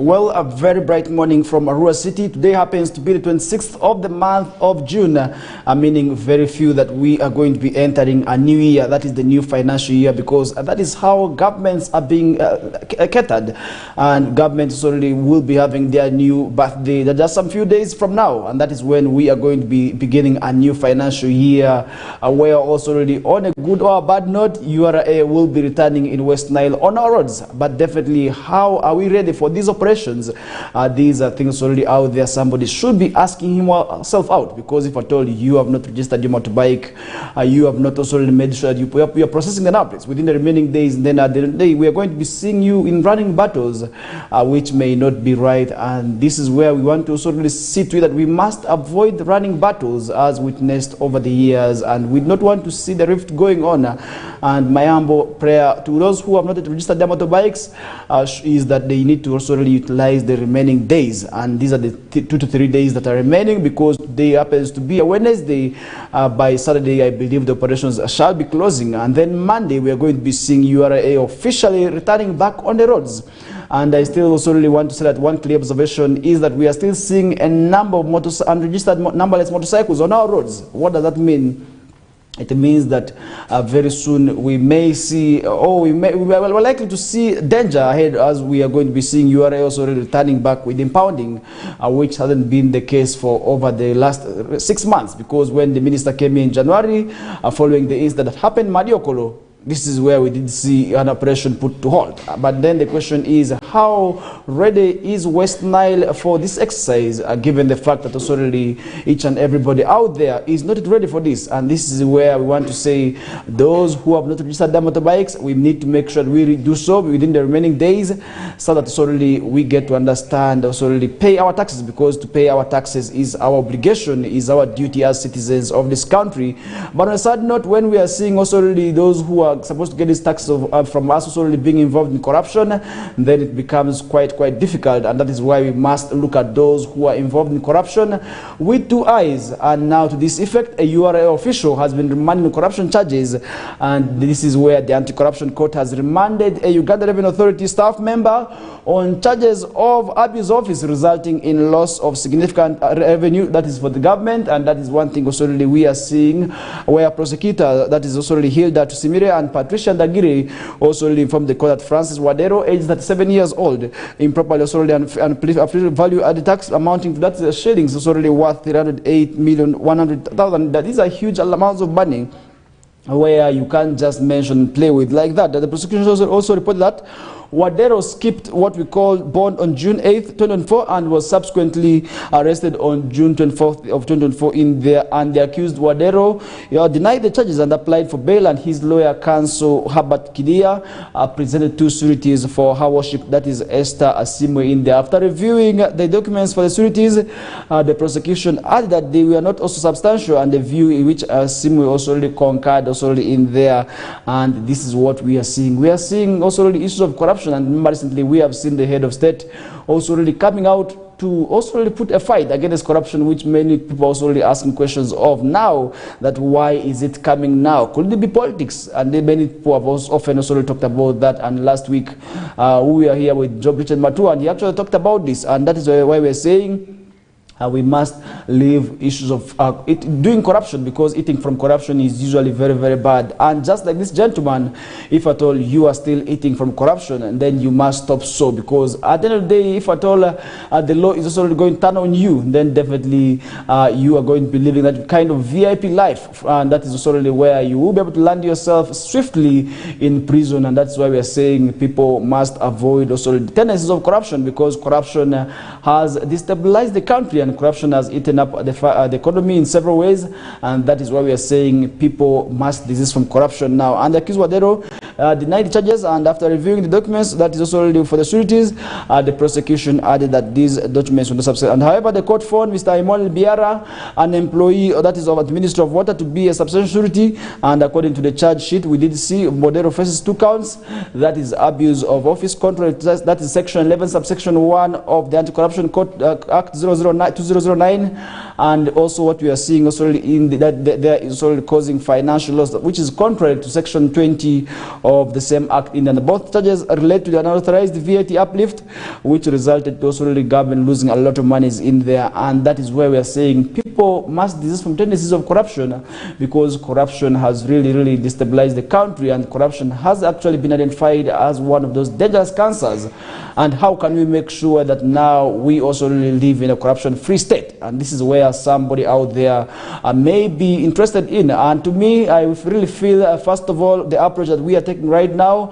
Well, a very bright morning from Arua City. Today happens to be the 26th of the month of June, meaning very few that we are going to be entering a new year. That is the new financial year, because that is how governments are being catered. And governments already will be having their new birthday just some few days from now. And that is when we are going to be beginning a new financial year, where also already on a good or a bad note, URA will be returning in West Nile on our roads. But definitely, how are we ready for these operations? These are things already out there. Somebody should be asking himself out, because if I told you have not registered your motorbike, you have not also made sure that you are processing the numbers within the remaining days, and then at the end of the day, we are going to be seeing you in running battles, which may not be right. And this is where we want to also really see to it that we must avoid running battles as witnessed over the years, and we don't want to see the rift going on. And my humble prayer to those who have not yet registered their motorbikes is that they need to also really utilize the remaining days, and these are the 2 to 3 days that are remaining, because today happens to be a Wednesday. By Saturday, I believe the operations shall be closing, and then Monday we are going to be seeing URA officially returning back on the roads. And I still also really want to say that one clear observation is that we are still seeing a number of unregistered numberless motorcycles on our roads. What does that mean? It means that very soon we may see, we're likely to see danger ahead, as we are going to be seeing URA also returning back with impounding, which hasn't been the case for over the last 6 months. Because when the minister came in January, following the incident that happened in Madiokolo, this is where we did see an operation put to halt. But then the question is, how ready is West Nile for this exercise, given the fact that also really each and everybody out there is not ready for this? And this is where we want to say, those who have not registered their motorbikes, we need to make sure we do so within the remaining days, so that also really we get to understand, also really pay our taxes, because to pay our taxes is our obligation, is our duty as citizens of this country. But on a sad note, when we are seeing also really those who are supposed to get these taxes from us also really being involved in corruption, then it becomes quite difficult. And that is why we must look at those who are involved in corruption with 2 eyes. And now, to this effect, a URA official has been remanded on corruption charges, and this is where the anti-corruption court has remanded a Uganda Revenue Authority staff member on charges of abuse of office, resulting in loss of significant revenue, that is for the government. And that is one thing also really we are seeing, where prosecutor, that is also really Hilda Tusimire and Patricia Ndagiri, also really informed the court that Francis Wadero, aged 37 years old, improperly also really and value added tax amounting to that shillings, also really worth 308,100,000. That is a huge amounts of money, where you can't just mention play with like that. The prosecution also reported that Wadero skipped what we call bond on June 8th, 2024, and was subsequently arrested on June 24th of 2024 in there. And the accused Wadero denied the charges and applied for bail, and his lawyer counsel Herbert Kidia presented 2 sureties for her worship, that is Esther Asimwe, in there. After reviewing the documents for the sureties, the prosecution added that they were not also substantial, and the view in which Asimwe also really concurred also really in there. And this is what we are seeing. We are seeing also really issues of corruption. And more recently, we have seen the head of state also really coming out to also really put a fight against corruption, which many people also really asking questions of now, that why is it coming now? Could it be politics? And many people have also often also really talked about that. And last week, we are here with Job Richard Matua, and he actually talked about this. And that is why we're saying, we must leave issues of doing corruption, because eating from corruption is usually very bad. And just like this gentleman, if at all you are still eating from corruption, and then you must stop so, because at the end of the day, if at all the law is also going to turn on you, then definitely you are going to be living that kind of VIP life, and that is also really where you will be able to land yourself swiftly in prison. And that's why we are saying people must avoid also the tendencies of corruption, because corruption has destabilized the country, and corruption has eaten up the economy in several ways. And that is why we are saying people must desist from corruption now. And the accused Wadero denied the charges, and after reviewing the documents, that is also really for the sureties, the prosecution added that these documents were not substantial. And however, the court found Mr. Emmanuel Biara, an employee that is of the Ministry of Water, to be a substantial surety. And according to the charge sheet, we did see Wadero faces 2 counts, that is abuse of office control, that is section 11 subsection 1 of the Anti-Corruption Court Act 2009, and also what we are seeing also in that there is also causing financial loss, which is contrary to section 20 of the same act in, and both charges relate to the unauthorized VAT uplift, which resulted to also the government losing a lot of monies in there. And that is where we are saying people must desist from tendencies of corruption, because corruption has really destabilized the country, and corruption has actually been identified as one of those dangerous cancers. And how can we make sure that now we also really live in a corruption-free state? And this is where somebody out there may be interested in. And to me, I really feel, first of all, the approach that we are taking right now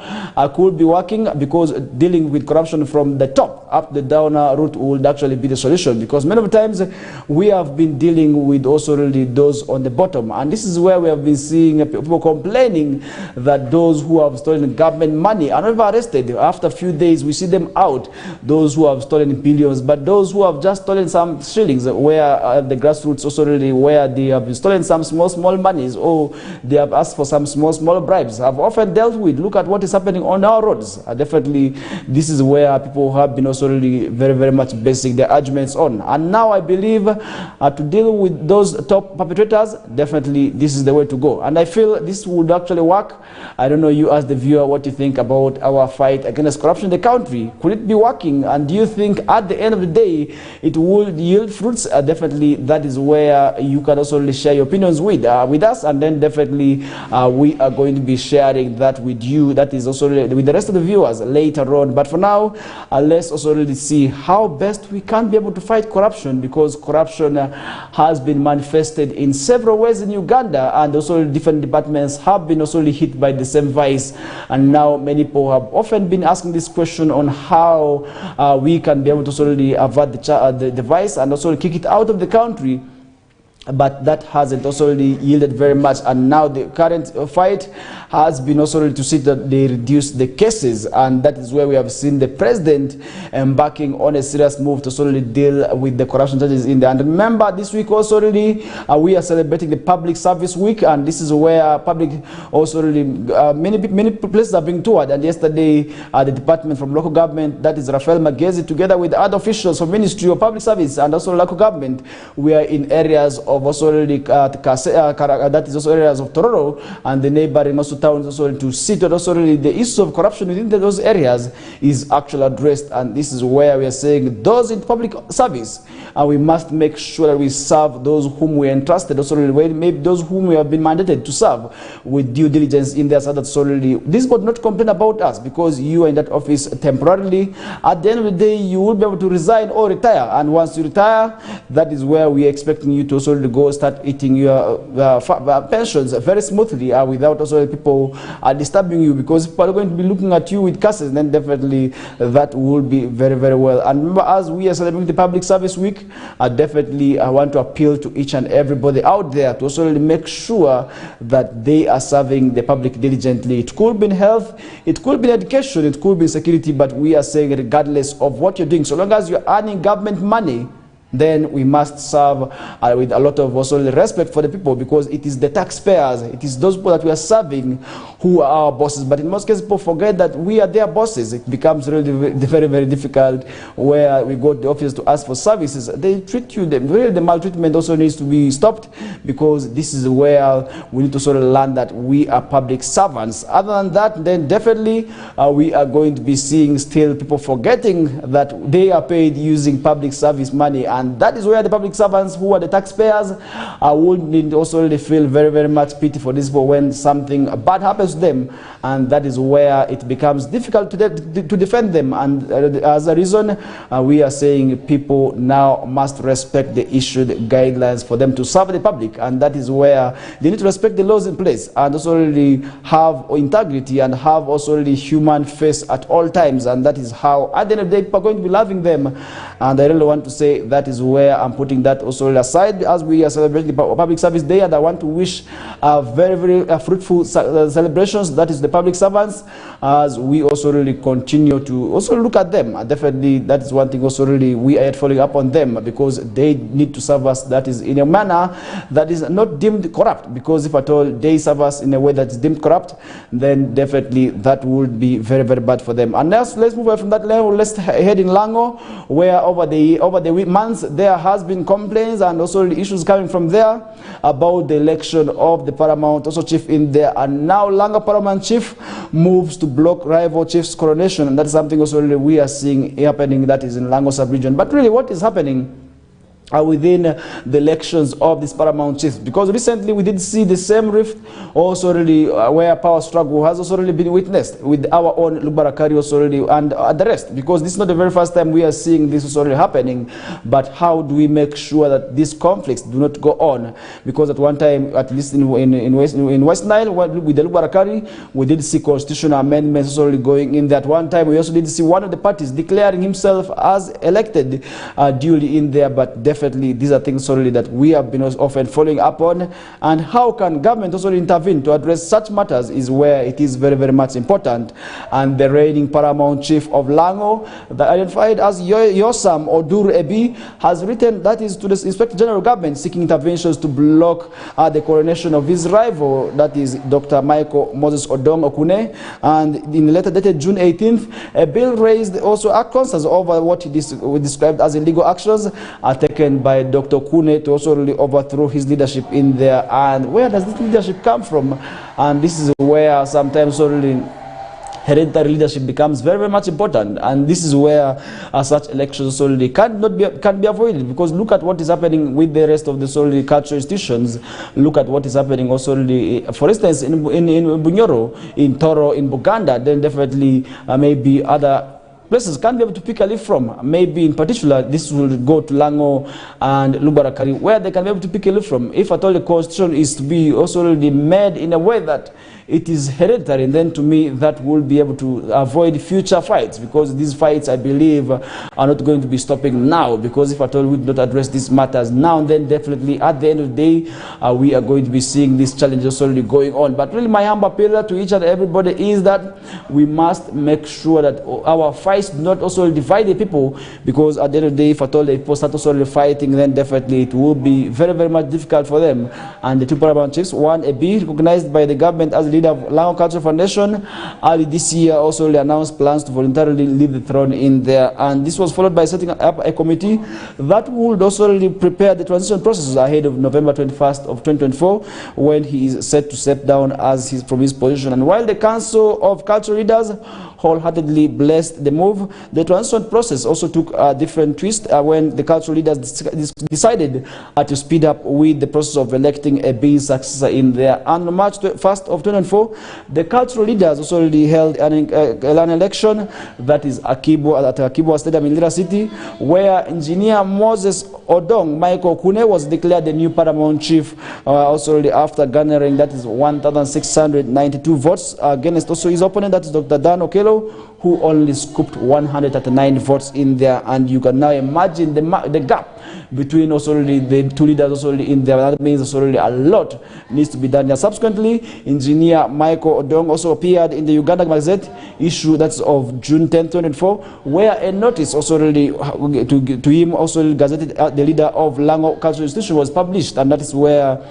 could be working, because dealing with corruption from the top up the down route would actually be the solution, because many of the times we have been dealing with also really those on the bottom. And this is where we have been seeing people complaining that those who have stolen government money are never arrested. After a few days, we see them out, those who have stolen billions. But those who have just stolen some shillings, where the grassroots also really, where they have stolen some small monies, or they have asked for some small bribes, have often dealt with. Look at what is happening on our roads. Definitely, this is where people have been also really very much basing their arguments on. And now I believe to deal with those top perpetrators, definitely this is the way to go. And I feel this would actually work. I don't know, you as the viewer, what you think about our fight against corruption in the country. Could it be working? And do you think at the end of the day it will yield fruits? Definitely, that is where you can also really share your opinions with us, and then definitely we are going to be sharing that with you. That is also really with the rest of the viewers later on. But for now, let's also really see how best we can be able to fight corruption, because corruption has been manifested in several ways in Uganda, and also different departments have been also really hit by the same vice. And now many people have often been asking this question on how we can be able to also really avert the vice and also kick it out of the country. But that hasn't also really yielded very much, and now the current fight has been also really to see that they reduce the cases, and that is where we have seen the president embarking on a serious move to solely deal with the corruption charges in there. And remember, this week also really we are celebrating the Public Service Week, and this is where public also really many places are being toured. And yesterday the department from local government, that is Rafael Magezi, together with other officials from Ministry of Public Service and also local government, we are in areas of also really that is also areas of Tororo and the neighboring also towns, also to see that also really the issue of corruption within those areas is actually addressed. And this is where we are saying those in public service, and we must make sure that we serve those whom we are entrusted, also really maybe those whom we have been mandated to serve with due diligence in there, so that solely this would not complain about us, because you are in that office temporarily. At the end of the day, you will be able to resign or retire, and once you retire, that is where we are expecting you to also go start eating your pensions very smoothly without also people disturbing you, because people are going to be looking at you with curses. Then definitely that will be very well. And remember, as we are celebrating the Public Service Week, definitely I want to appeal to each and everybody out there to also really make sure that they are serving the public diligently. It could be in health, it could be in education, it could be in security, but we are saying regardless of what you're doing, so long as you're earning government money, then we must serve with a lot of also respect for the people, because it is the taxpayers, it is those people that we are serving who are our bosses. But in most cases, people forget that we are their bosses. It becomes really very difficult where we go to the office to ask for services. They treat you, really the maltreatment also needs to be stopped, because this is where we need to sort of learn that we are public servants. Other than that, then definitely we are going to be seeing still people forgetting that they are paid using public service money. And that is where the public servants, who are the taxpayers, would also really feel very much pity for these people when something bad happens to them, and that is where it becomes difficult to defend them. And as a reason, we are saying people now must respect the issued guidelines for them to serve the public, and that is where they need to respect the laws in place and also really have integrity and have also really human face at all times. And that is how at the end of the day people are going to be loving them. And I really want to say that is where I'm putting that also aside as we are celebrating the Public Service Day. And I want to wish very fruitful celebrations, that is the public servants, as we also really continue to also look at them. And definitely that is one thing also really we are following up on them, because they need to serve us, that is in a manner that is not deemed corrupt, because if at all they serve us in a way that is deemed corrupt, then definitely that would be very bad for them. And now let's move away from that level. Let's head in Lango, where over the months months, there has been complaints and also issues coming from there about the election of the paramount also chief in there, and now Lango paramount chief moves to block rival chief's coronation, and that's something also really we are seeing happening, that is in Lango sub-region. But really what is happening within the elections of this paramount chiefs, because recently we did see the same rift also really where power struggle has also really been witnessed with our own Lubarakari also really and the rest, because this is not the very first time we are seeing this also really happening. But how do we make sure that these conflicts do not go on? Because at one time, at least in West Nile with the Lubarakari, we did see constitutional amendments also really going in that. One time we also did see one of the parties declaring himself as elected duly in there. But definitely these are things solely that we have been often following up on, and how can government also intervene to address such matters is where it is very, very much important. And the reigning paramount chief of Lango, identified as Yosam Odur Ebi, has written that is to the Inspector General Government seeking interventions to block the coronation of his rival, that is Dr. Michael Moses Odong Okune. And in a letter dated June 18th, a bill raised also concerns over what he described as illegal actions taken by Dr. Kune to also really overthrow his leadership in there. And where does this leadership come from? And this is where sometimes really hereditary leadership becomes very, very much important, and this is where such elections solely can be avoided. Because look at what is happening with the rest of the solely cultural institutions. Look at what is happening also, for instance, in Bunyoro, in Toro, in Buganda. Then definitely maybe other places can't be able to pick a leaf from. Maybe in particular this will go to Lango and Lubarakari, where they can be able to pick a leaf from. If at all the constitution is to be also made in a way that it is hereditary, and then to me that will be able to avoid future fights, because these fights, I believe, are not going to be stopping now. Because if at all we do not address these matters now, then definitely at the end of the day we are going to be seeing these challenges already going on. But really my humble appeal to each and everybody is that we must make sure that our fights do not also divide the people, because at the end of the day, if at all the people start also fighting, then definitely it will be very, very much difficult for them. And the two paramount chiefs, one a be recognized by the government as leader of Lango Cultural Foundation, early this year also announced plans to voluntarily leave the throne in there. And this was followed by setting up a committee that would also prepare the transition process ahead of November 21st of 2024, when he is set to step down from his position. And while the Council of Cultural Leaders wholeheartedly blessed the move, the transition process also took a different twist when the cultural leaders decided to speed up with the process of electing a being successor in there. And on March 1st of 2024, the cultural leaders also already held an election, that is at Akibo Stadium in Lira City, where engineer Moses Odong Michael Kune was declared the new paramount chief, also already after garnering that is 1,692 votes against also his opponent, that is Dr. Dan Okello, who only scooped 139 votes in there. And you can now imagine the gap between also the two leaders also in there. That means also a lot needs to be done there. Subsequently, engineer Michael Odong also appeared in the Uganda Gazette issue that's of June 10, 2024, where a notice also to him also gazetted the leader of Lango Cultural Institution was published, and that is where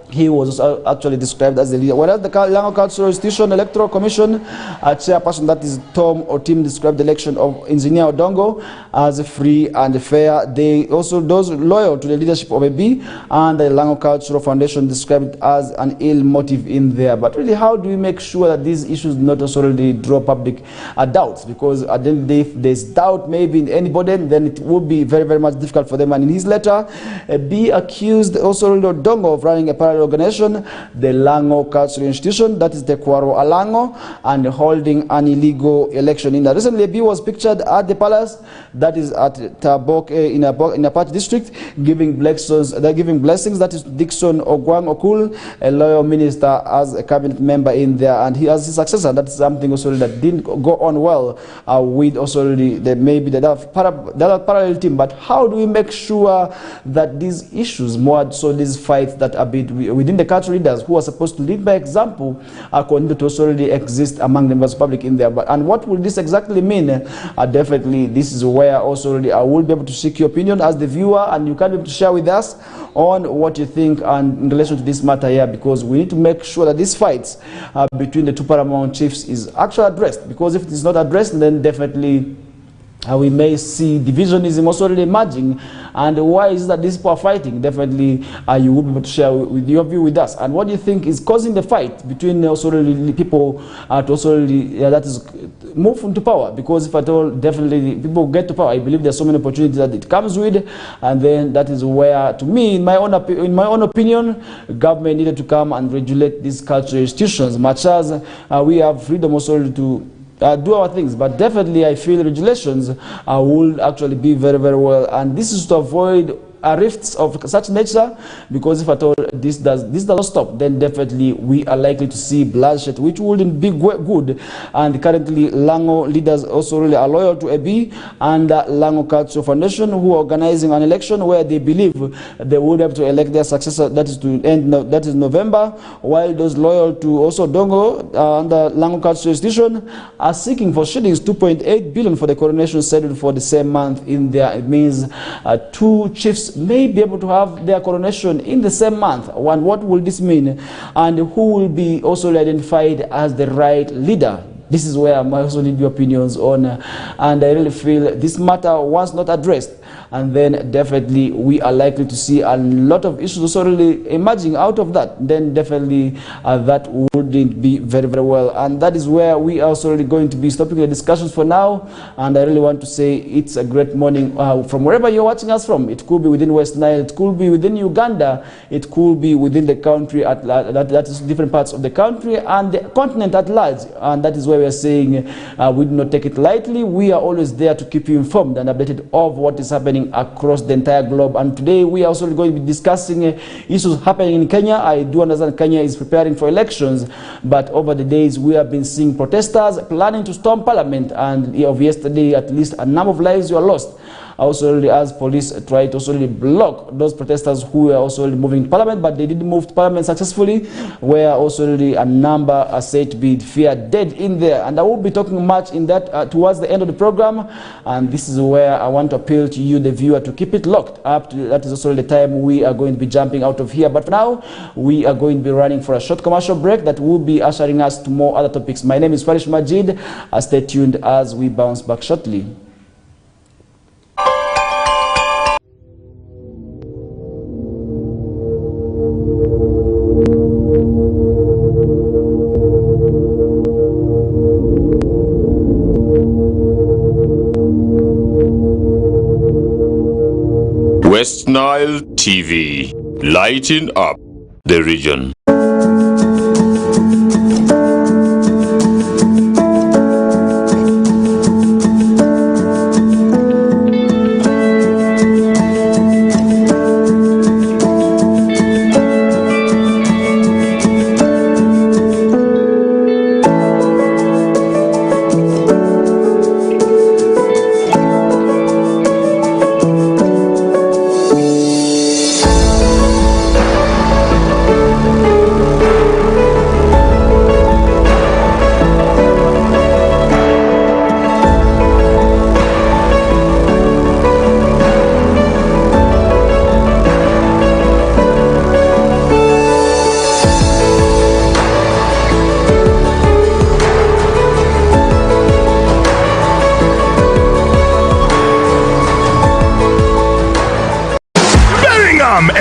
he was actually described as the leader. Whereas the Lango Cultural Institution Electoral Commission chairperson, that is Tom Otim, described the election of Engineer Odongo as free and fair. They also, those loyal to the leadership of AB and the Lango Cultural Foundation, described it as an ill motive in there. But really, how do we make sure that these issues do not also really draw public doubts? Because at the end of the day, if there's doubt maybe in anybody, then it would be very, very much difficult for them. And in his letter, B accused also Odongo of running a parallel organization, the Lango Cultural Institution, that is the Kwaro Alango, and holding an illegal election in there. Recently, B was pictured at the palace, that is at Tabok in a party district, giving blessings. That is Dixon Ogwang Okul, a loyal minister, as a cabinet member in there, and he as his successor. That's something also that didn't go on well with also maybe the other parallel team. But how do we make sure that these issues, more so these fights that are within the cultural leaders who are supposed to lead by example, continue to also already exist among the members of the public in there? And what will this exactly mean? Definitely, this is where also I will be able to seek your opinion as the viewer, and you can be able to share with us on what you think and in relation to this matter here, because we need to make sure that these fights between the two paramount chiefs is actually addressed. Because if it is not addressed, then definitely we may see divisionism also really emerging. And why is that these people are fighting? Definitely, you will be able to share with your view with us. And what do you think is causing the fight between also really people to also really, that is move into power? Because if at all, definitely people get to power, I believe there's so many opportunities that it comes with, and then that is where, to me, in my own opinion, government needed to come and regulate these cultural institutions, much as we have freedom also to do our things. But definitely I feel regulations will actually be very, very well, and this is to avoid rifts of such nature, because if at all this does not stop, then definitely we are likely to see bloodshed, which wouldn't be good. And currently Lango leaders also really are loyal to AB and Lango Cultural Foundation, who are organizing an election where they believe they would have to elect their successor, that is November, while those loyal to also Dongo and the Lango Cultural Institution are seeking for shillings 2.8 billion for the coronation scheduled for the same month. In there, it means two chiefs may be able to have their coronation in the same month. And what will this mean? And who will be also identified as the right leader? This is where I also need your opinions on. And I really feel this matter, once not addressed, and then definitely we are likely to see a lot of issues also really emerging out of that. Then definitely that wouldn't be very, very well. And that is where we are also really going to be stopping the discussions for now. And I really want to say it's a great morning from wherever you're watching us from. It could be within West Nile, it could be within Uganda, it could be within the country, that is different parts of the country and the continent at large. And that is where we are saying we do not take it lightly. We are always there to keep you informed and updated of what is happening across the entire globe. And today we are also going to be discussing issues happening in Kenya. I do understand Kenya is preparing for elections, but over the days we have been seeing protesters planning to storm parliament, and of yesterday at least a number of lives were lost. Also, as police tried to also block those protesters who were also moving to parliament, but they did move to parliament successfully, where also a number are said to be feared dead in there. And I will be talking much in that towards the end of the program. And this is where I want to appeal to you, the viewer, to keep it locked up. That is also the time we are going to be jumping out of here. But for now, we are going to be running for a short commercial break that will be ushering us to more other topics. My name is Farish Majid. Stay tuned as we bounce back shortly. West Nile TV, lighting up the region.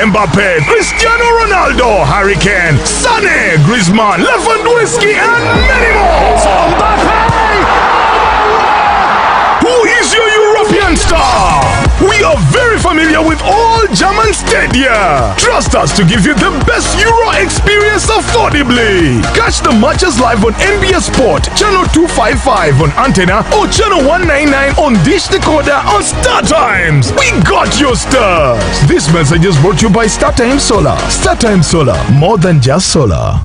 Mbappe, Cristiano Ronaldo, Harry Kane, Sané, Griezmann, Lewandowski, and many more. Who is your European star? We are very familiar with all German stadia. Trust us to give you the best Euro experience affordably. Catch the matches live on NBS Sport, channel 255 on antenna or channel 199 on Dish Decoder on Star Times. We got your stars. This message is brought to you by Star Times Solar. Star Times Solar, more than just solar.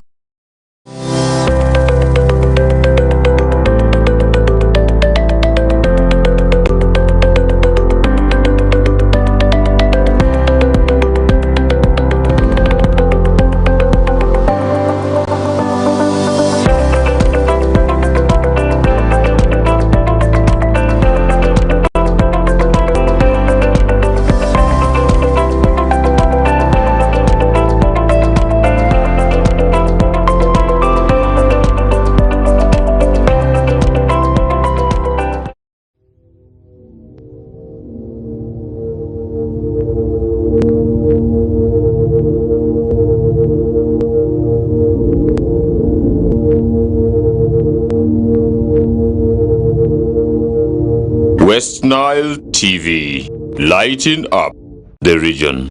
West Nile TV, lighting up the region.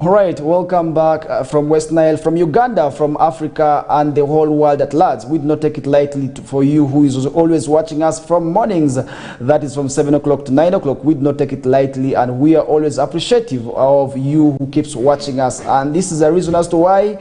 All right, welcome back from West Nile, from Uganda, from Africa, and the whole world at large. We do not take it lightly for you who is always watching us from mornings, that is from 7 o'clock to 9 o'clock. We do not take it lightly, and we are always appreciative of you who keeps watching us. And this is a reason as to why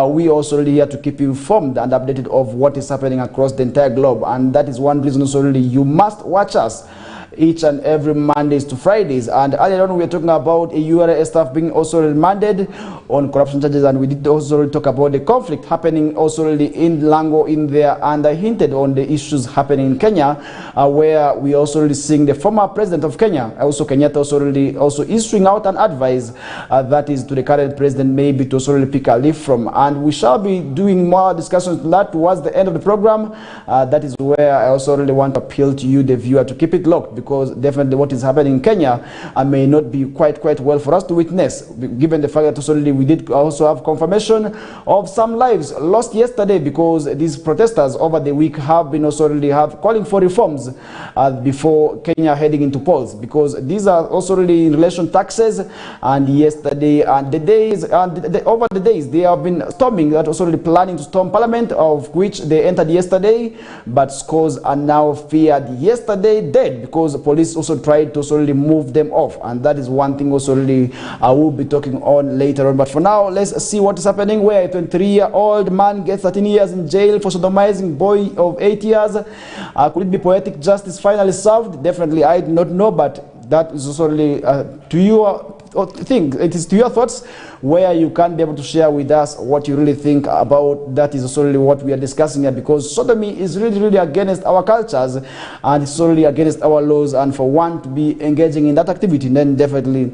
we also really here to keep you informed and updated of what is happening across the entire globe. And that is one reason also really you must watch us each and every Mondays to Fridays. And earlier on we were talking about a URA staff being also remanded on corruption charges, and we did also talk about the conflict happening also really in Lango in there, and I hinted on the issues happening in Kenya, where we also really seeing the former president of Kenya, also Kenyatta, also really issuing out an advice that is to the current president, maybe to also really pick a leaf from. And we shall be doing more discussions on that towards the end of the program. That is where I also really want to appeal to you, the viewer, to keep it locked, because definitely what is happening in Kenya may not be quite well for us to witness, given the fact that also we did also have confirmation of some lives lost yesterday, because these protesters over the week have been also really calling for reforms before Kenya heading into polls, because these are also really in relation to taxes. And yesterday and the days and over the days they have been storming, that also really planning to storm parliament, of which they entered yesterday, but scores are now feared yesterday dead, because police also tried to also really move them off. And that is one thing also really I will be talking on later on. But for now, let's see what is happening, where a 23-year-old man gets 13 years in jail for sodomizing boy of 8 years. Could it be poetic justice finally served? Definitely, I do not know, but that is also really to your think. It is to your thoughts, where you can be able to share with us what you really think about that. Is also really what we are discussing here, because sodomy is really against our cultures, and it's really against our laws. And for one to be engaging in that activity, then definitely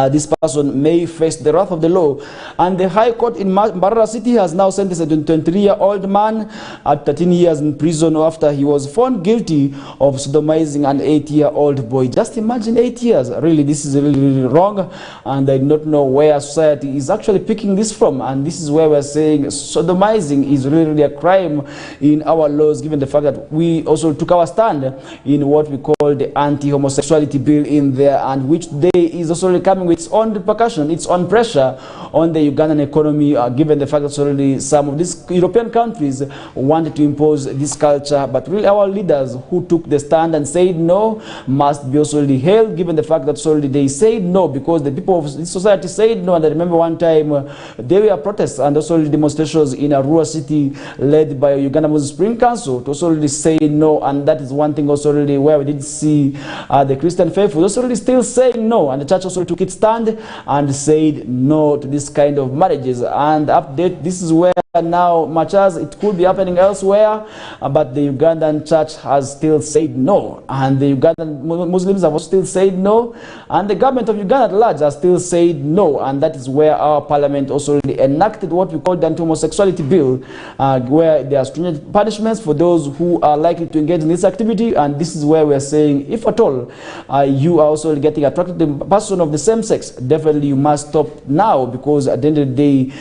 this person may face the wrath of the law. And the High Court in Mbarara City has now sentenced a 23-year-old man at 13 years in prison after he was found guilty of sodomizing an 8-year-old boy. Just imagine, 8 years. Really, this is really wrong, and I do not know where society is actually picking this from. And this is where we're saying sodomizing is really a crime in our laws, given the fact that we also took our stand in what we call the anti-homosexuality bill in there, and which today is also really coming with its own repercussion, its own pressure on the Ugandan economy, given the fact that already some of these European countries wanted to impose this culture. But really our leaders who took the stand and said no must be also really hailed, given the fact that already they said no, because the people of this society said no. And I remember one time there were protests and also demonstrations in Arua City led by Uganda Muslim Spring Council to also really say no. And that is one thing also really where we did see the Christian faithful also really still saying no, and the church also took its stand and said no to this kind of marriages. And update, this is where now much as it could be happening elsewhere, but the Ugandan church has still said no, and the Ugandan Muslims have still said no, and the government of Uganda at large has still said no. And that is where our parliament also really enacted what we call the anti-homosexuality bill, where there are stringent punishments for those who are likely to engage in this activity. And this is where we are saying, if at all you are also getting attracted to a person of the same sex, definitely you must stop now, because at the end of the day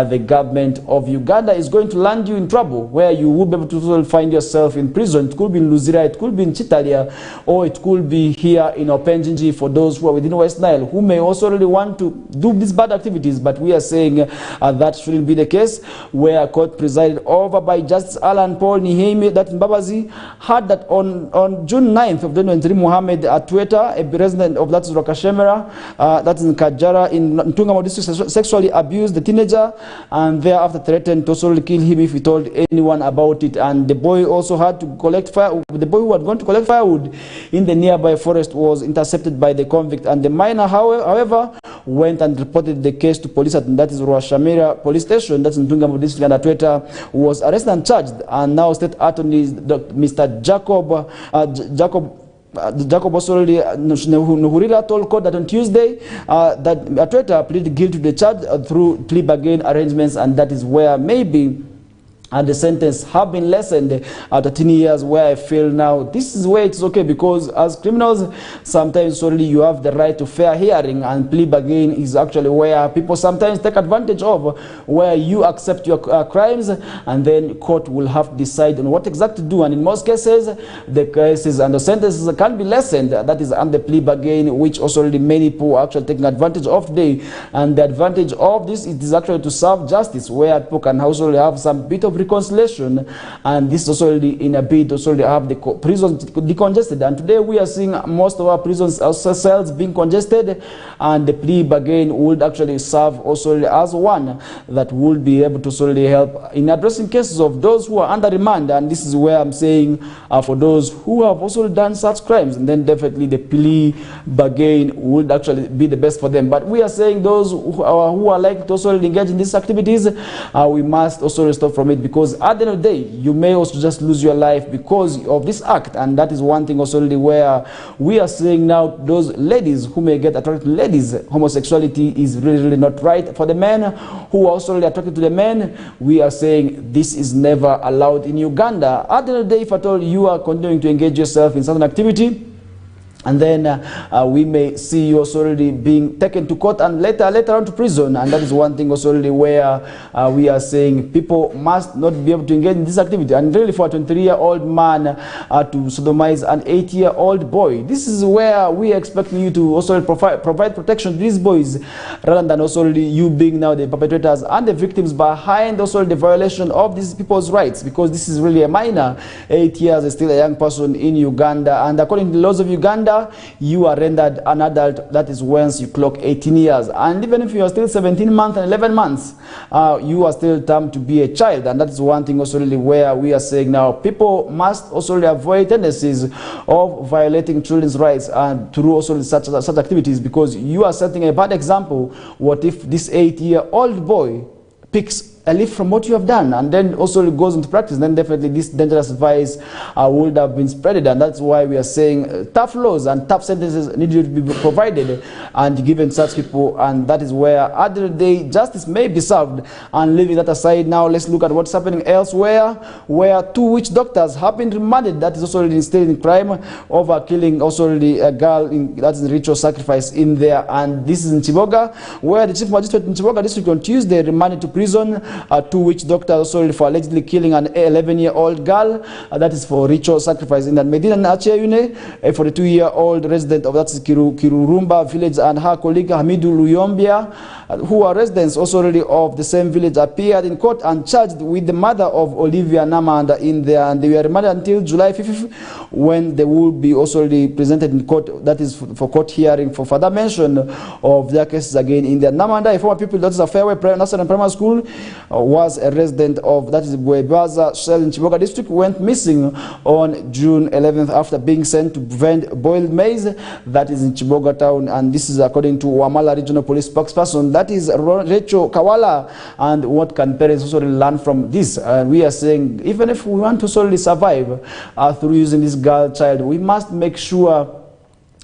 the government of Uganda is going to land you in trouble, where you will be able to find yourself in prison. It could be in Luzira, it could be in Chitalia, or it could be here in Openjinji for those who are within West Nile, who may also really want to do these bad activities. But we are saying that shouldn't be the case, where a court presided over by Justice Alan Paul Nihemi, that in Babazi, had that on June 9th of 2023, Mohammed Atweta, a resident of that's Rokashemera, that's in Kajara in Ntungamo district, sexually abused the teenager, and thereafter threatened to also kill him if he told anyone about it. And the boy also had to collect fire. The boy who had gone to collect firewood in the nearby forest was intercepted by the convict, and the minor, however, went and reported the case to police, and that is Rwashamira police station, that's in Ntungamo district. And Atweta was arrested and charged, and now state attorney Mr. Jacob also Nuhurila told court that on Tuesday that Atweta pleaded guilty to the charge through plea bargain arrangements, and that is where maybe and the sentence have been lessened after 10 years, where I feel now this is where it's okay, because as criminals sometimes only you have the right to fair hearing, and plea bargain is actually where people sometimes take advantage of, where you accept your crimes and then court will have to decide on what exactly to do, and in most cases the cases and the sentences can be lessened. That is under plea bargain, which also already many people are actually taking advantage of today. And the advantage of this is actually to serve justice, where people can also have some bit of reconciliation, and this is also in a bid also have the prisons decongested. And today we are seeing most of our prisons cells being congested, and the plea bargain would actually serve also as one that would be able to solely help in addressing cases of those who are under remand. And this is where I'm saying for those who have also done such crimes, and then definitely the plea bargain would actually be the best for them. But we are saying those who are likely to also engage in these activities, we must also stop from it, because at the end of the day you may also just lose your life because of this act. And that is one thing also where we are saying now those ladies who may get attracted to ladies, homosexuality is really not right. For the men who are also attracted to the men, we are saying this is never allowed in Uganda. At the end of the day, if at all you are continuing to engage yourself in certain activity, and then we may see you also already being taken to court and later on to prison. And that is one thing also already where we are saying people must not be able to engage in this activity. And really for a 23-year-old man to sodomize an 8-year-old boy, this is where we are expecting you to also provide protection to these boys, rather than also already you being now the perpetrators and the victims behind also the violation of these people's rights, because this is really a minor. 8 years is still a young person in Uganda, and according to the laws of Uganda, you are rendered an adult. That is once you clock 18 years. And even if you are still 17 months and 11 months, you are still termed to be a child. And that is one thing also really where we are saying now people must also really avoid tendencies of violating children's rights and through also such activities, because you are setting a bad example. What if this 8-year-old boy picks a leaf from what you have done and then also goes into practice? Then definitely this dangerous vice would have been spreaded. And that's why we are saying tough laws and tough sentences needed to be provided and given such people. And that is where at the end of the day justice may be served. And leaving that aside, now let's look at what's happening elsewhere, where 2 witch doctors have been remanded. That is also already still in crime over killing also already a girl that is ritual sacrifice in there. And this is in Chiboga, where the chief magistrate in Chiboga district on Tuesday remanded to prison 2 witch doctors also for allegedly killing an 11-year-old girl. That is for ritual sacrifice in that Medina Nacheyune, a 42-year-old resident of that Kirurumba village, and her colleague Hamidu Luyombia, who are residents also already of the same village, appeared in court and charged with the murder of Olivia Namanda in there, and they were remanded until July 5th, when they will be also already presented in court. That is for court hearing for further mention of their cases again in there. Namanda, a former pupil that is a Fairway National Primary School, was a resident of that is Bwebaza Shell in Chiboga district, went missing on June 11th after being sent to vend boiled maize that is in Chiboga town. And this is according to Wamala Regional Police spokesperson, that is Rachel Kawala. And what can parents also learn from this? We are saying even if we want to solely survive through using this girl child, we must make sure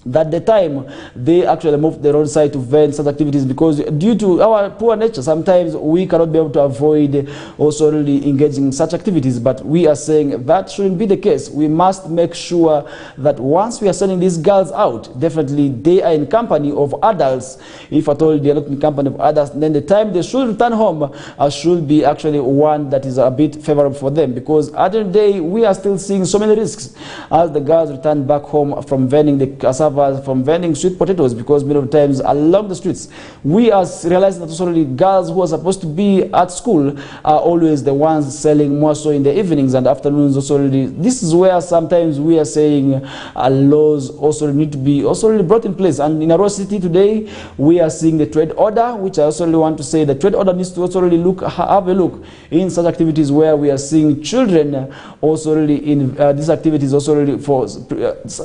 that the time they actually move the roadside to vent such activities, because due to our poor nature sometimes we cannot be able to avoid also really engaging in such activities. But we are saying that shouldn't be the case. We must make sure that once we are sending these girls out, definitely they are in company of adults. If at all they are not in company of adults, then the time they should return home should be actually one that is a bit favorable for them, because at the end of the day we are still seeing so many risks as the girls return back home from vending the cassava, from vending sweet potatoes, because many of the times along the streets we are realizing that also the girls who are supposed to be at school are always the ones selling more so in the evenings and afternoons also. This is where sometimes we are saying laws also need to be also brought in place. And in Arua City today we are seeing the trade order, which I also want to say the trade order needs to also really have a look in such activities where we are seeing children also really in these activities also really for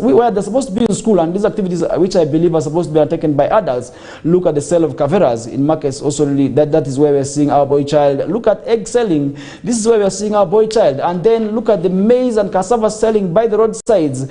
where they're supposed to be in school, and these activities which I believe are supposed to be undertaken by adults. Look at the sale of caveras in markets. Also, that is where we are seeing our boy child. Look at egg selling. This is where we are seeing our boy child. And then look at the maize and cassava selling by the roadsides.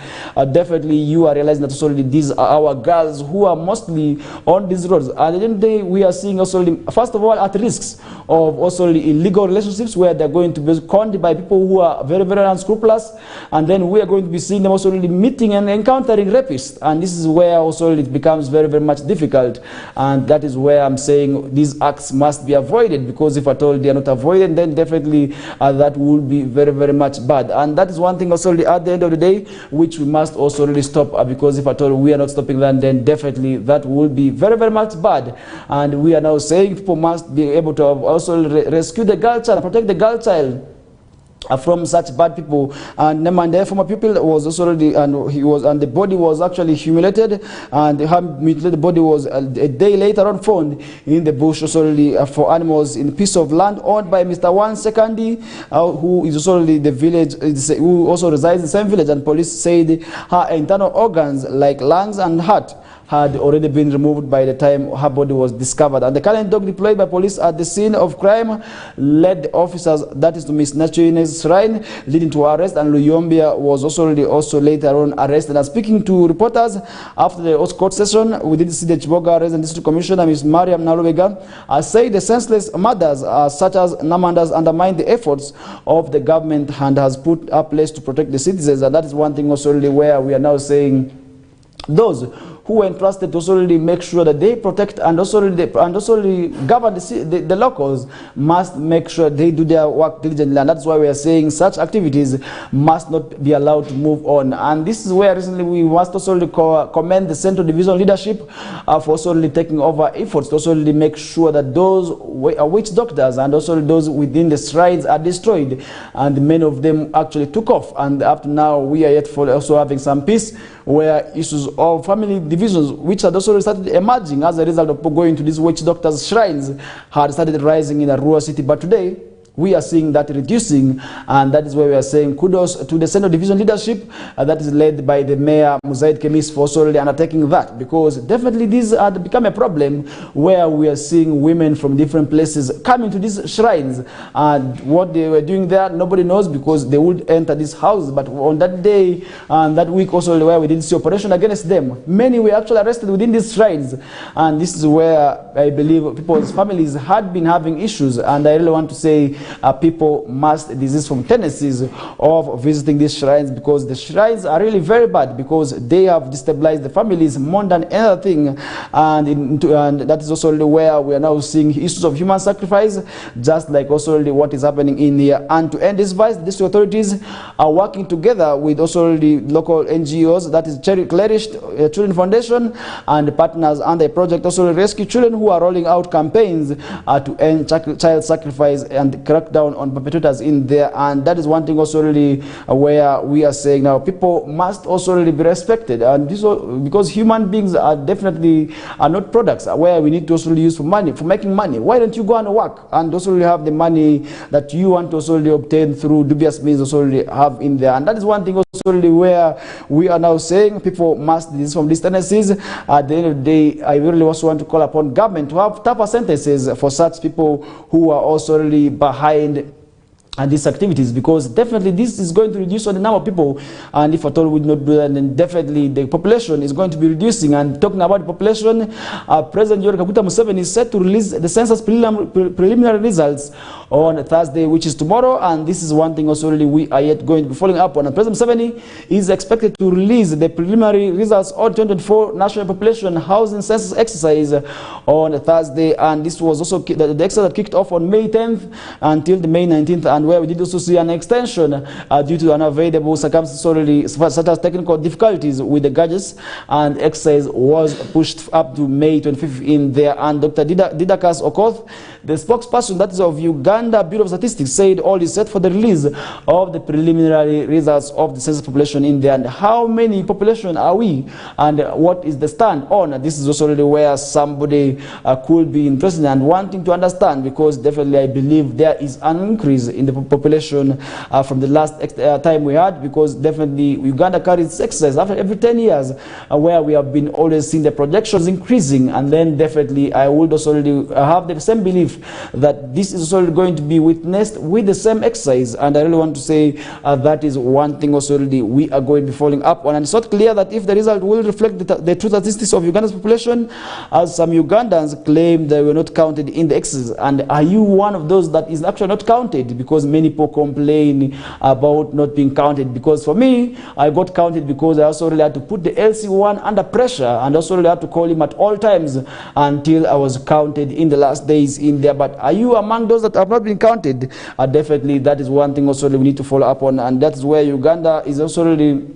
Definitely, you are realizing that also these are our girls who are mostly on these roads. And at the end of the day, we are seeing also, first of all, at risks of also illegal relationships where they're going to be conned by people who are very, very unscrupulous. And then we are going to be seeing them also meeting and encountering rapists. And this is where also it becomes very, very much difficult. And that is where I'm saying these acts must be avoided, because if at all they are not avoided, then definitely that will be very, very much bad. And that is one thing also at the end of the day which we must also really stop, because if at all we are not stopping that, then definitely that will be very, very much bad. And we are now saying people must be able to also rescue the girl child, protect the girl child from such bad people. And the former pupil was also already, and the body was actually humiliated, and the mutilated body was a day later on found in the bush also for animals in a piece of land owned by Mr. Wan Sekandi, who is also the village, who also resides in the same village. And police said her internal organs like lungs and heart had already been removed by the time her body was discovered. And the current dog deployed by police at the scene of crime led the officers, that is to Miss Nachuine's shrine, leading to arrest. And Luyombia was also later on arrested. And speaking to reporters after the court session, we did see the Chiboga Resident District Commissioner, Ms. Mariam Nalubega, said the senseless murders such as Namanda's undermine the efforts of the government and has put a place to protect the citizens. And that is one thing also where we are now saying those who are entrusted to also make sure that they protect and also govern the locals must make sure they do their work diligently. And that's why we are saying such activities must not be allowed to move on. And this is where recently we must also commend the Central Division leadership for also taking over efforts to also make sure that those witch doctors and also those within the shrines are destroyed. And many of them actually took off. And up to now, we are yet for also having some peace, where issues of family divisions, which had also started emerging as a result of going to these witch doctors' shrines, had started rising in a rural city. But today, we are seeing that reducing, and that is why we are saying kudos to the Central Division leadership that is led by the Mayor Muzaid Kemis for solely undertaking that, because definitely these had become a problem where we are seeing women from different places coming to these shrines, and what they were doing there nobody knows, because they would enter this house. But on that day and that week also, where we didn't see operation against them, many were actually arrested within these shrines. And this is where I believe people's families had been having issues. And I really want to say people must desist from tendencies of visiting these shrines, because the shrines are really very bad, because they have destabilized the families more than anything. And that is also where we are now seeing issues of human sacrifice, just like also what is happening in here. And to end this vice, the district authorities are working together with also the local NGOs, that is Cherished Children Foundation, and partners under a project also Rescue Children, who are rolling out campaigns to end child sacrifice and crack down on perpetrators in there. And that is one thing also really where we are saying now people must also really be respected, and this because human beings are definitely not products where we need to also use for money, for making money. Why don't you go and work and also really have the money that you want to also really obtain through dubious means also really have in there? And that is one thing also really where we are now saying people must desist from these tendencies. At the end of the day, I really also want to call upon government to have tougher sentences for such people who are also really behind and these activities, because definitely this is going to reduce on the number of people, and if at all we do not do that, then definitely the population is going to be reducing. And talking about the population, President Yoweri Kaguta Museveni is set to release the census preliminary results on Thursday, which is tomorrow. And this is one thing also really we are yet going to be following up on. And President Museveni is expected to release the preliminary results on 2024 national population housing census exercise on Thursday. And this was also the exercise that kicked off on May 10th until the May 19th, and where we did also see an extension due to unavoidable circumstances such as technical difficulties with the gadgets, and exercise was pushed up to May 25th in there. And Dr. Didakas Okoth, the spokesperson that is of Uganda Uganda Bureau of Statistics said all is set for the release of the preliminary results of the census population in there. And how many population are we? And what is the stand on? This is also really where somebody could be interested and wanting to understand, because definitely I believe there is an increase in the population from the last time we had, because definitely Uganda carries exercise after every 10 years where we have been always seeing the projections increasing. And then definitely I would also really have the same belief that this is also going to be witnessed with the same exercise. And I really want to say that is one thing also really we are going to be following up on. And it's not clear that if the result will reflect the true statistics of Uganda's population, as some Ugandans claim they were not counted in the exercise. And are you one of those that is actually not counted? Because many people complain about not being counted. Because for me, I got counted because I also really had to put the LC1 under pressure, and also really had to call him at all times until I was counted in the last days in there. But are you among those that have not been counted? Definitely that is one thing also we need to follow up on, and that is where Uganda is also really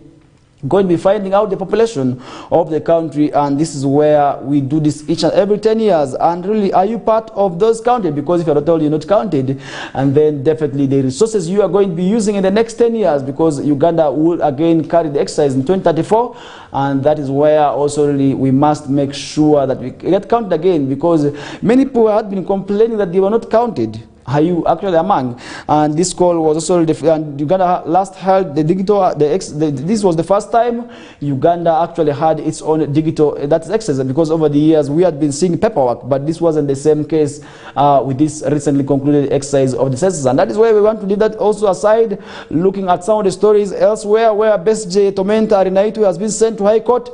going to be finding out the population of the country. And this is where we do this each and every 10 years. And really, are you part of those counted? Because if you're not told you're not counted, and then definitely the resources you are going to be using in the next 10 years, because Uganda will again carry the exercise in 2034, and that is where also really we must make sure that we get counted again, because many people had been complaining that they were not counted. Are you actually among? And this call was also and Uganda last held the digital. This was the first time Uganda actually had its own digital exercise, because over the years we had been seeing paperwork, but this wasn't the same case with this recently concluded exercise of the census. And that is where we want to leave that also aside, looking at some of the stories elsewhere, where Best J Tomenta Arinaitu has been sent to High Court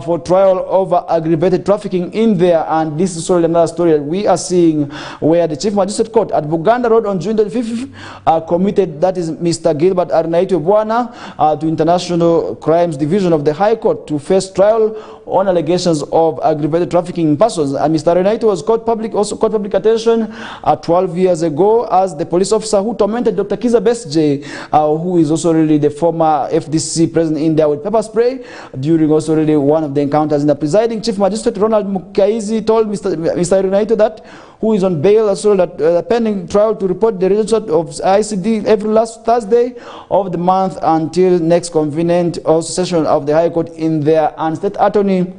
for trial over aggravated trafficking in there. And this is also another story that we are seeing, where the Chief Magistrate Court at Buganda Road on June 25th committed, that is Mr. Gilbert Arinaitu Bwana, to International Crimes Division of the High Court to face trial on allegations of aggravated trafficking in persons. And Mr. Arinaitu was caught public attention 12 years ago as the police officer who tormented Dr. Kiza Besje, who is also really the former FDC president in there, with pepper spray during also really one of the encounters. In the presiding Chief Magistrate Ronald Mukaizi told Mr. Arinaitu that, who is on bail as well, that pending trial, to report the result of ICD every last Thursday of the month until next convenient also session of the High Court in there. And State Attorney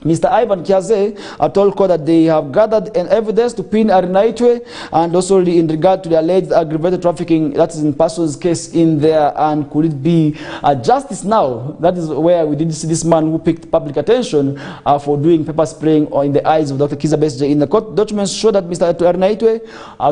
Mr. Ivan Kiaze told court that they have gathered an evidence to pin Arinaitu, and also in regard to the alleged aggravated trafficking, that is in persons case in there. And could it be justice now? That is where we did see this man who picked public attention for doing pepper spraying in the eyes of Dr. Kiza Besje. In the court documents show that Mr. Arinaitu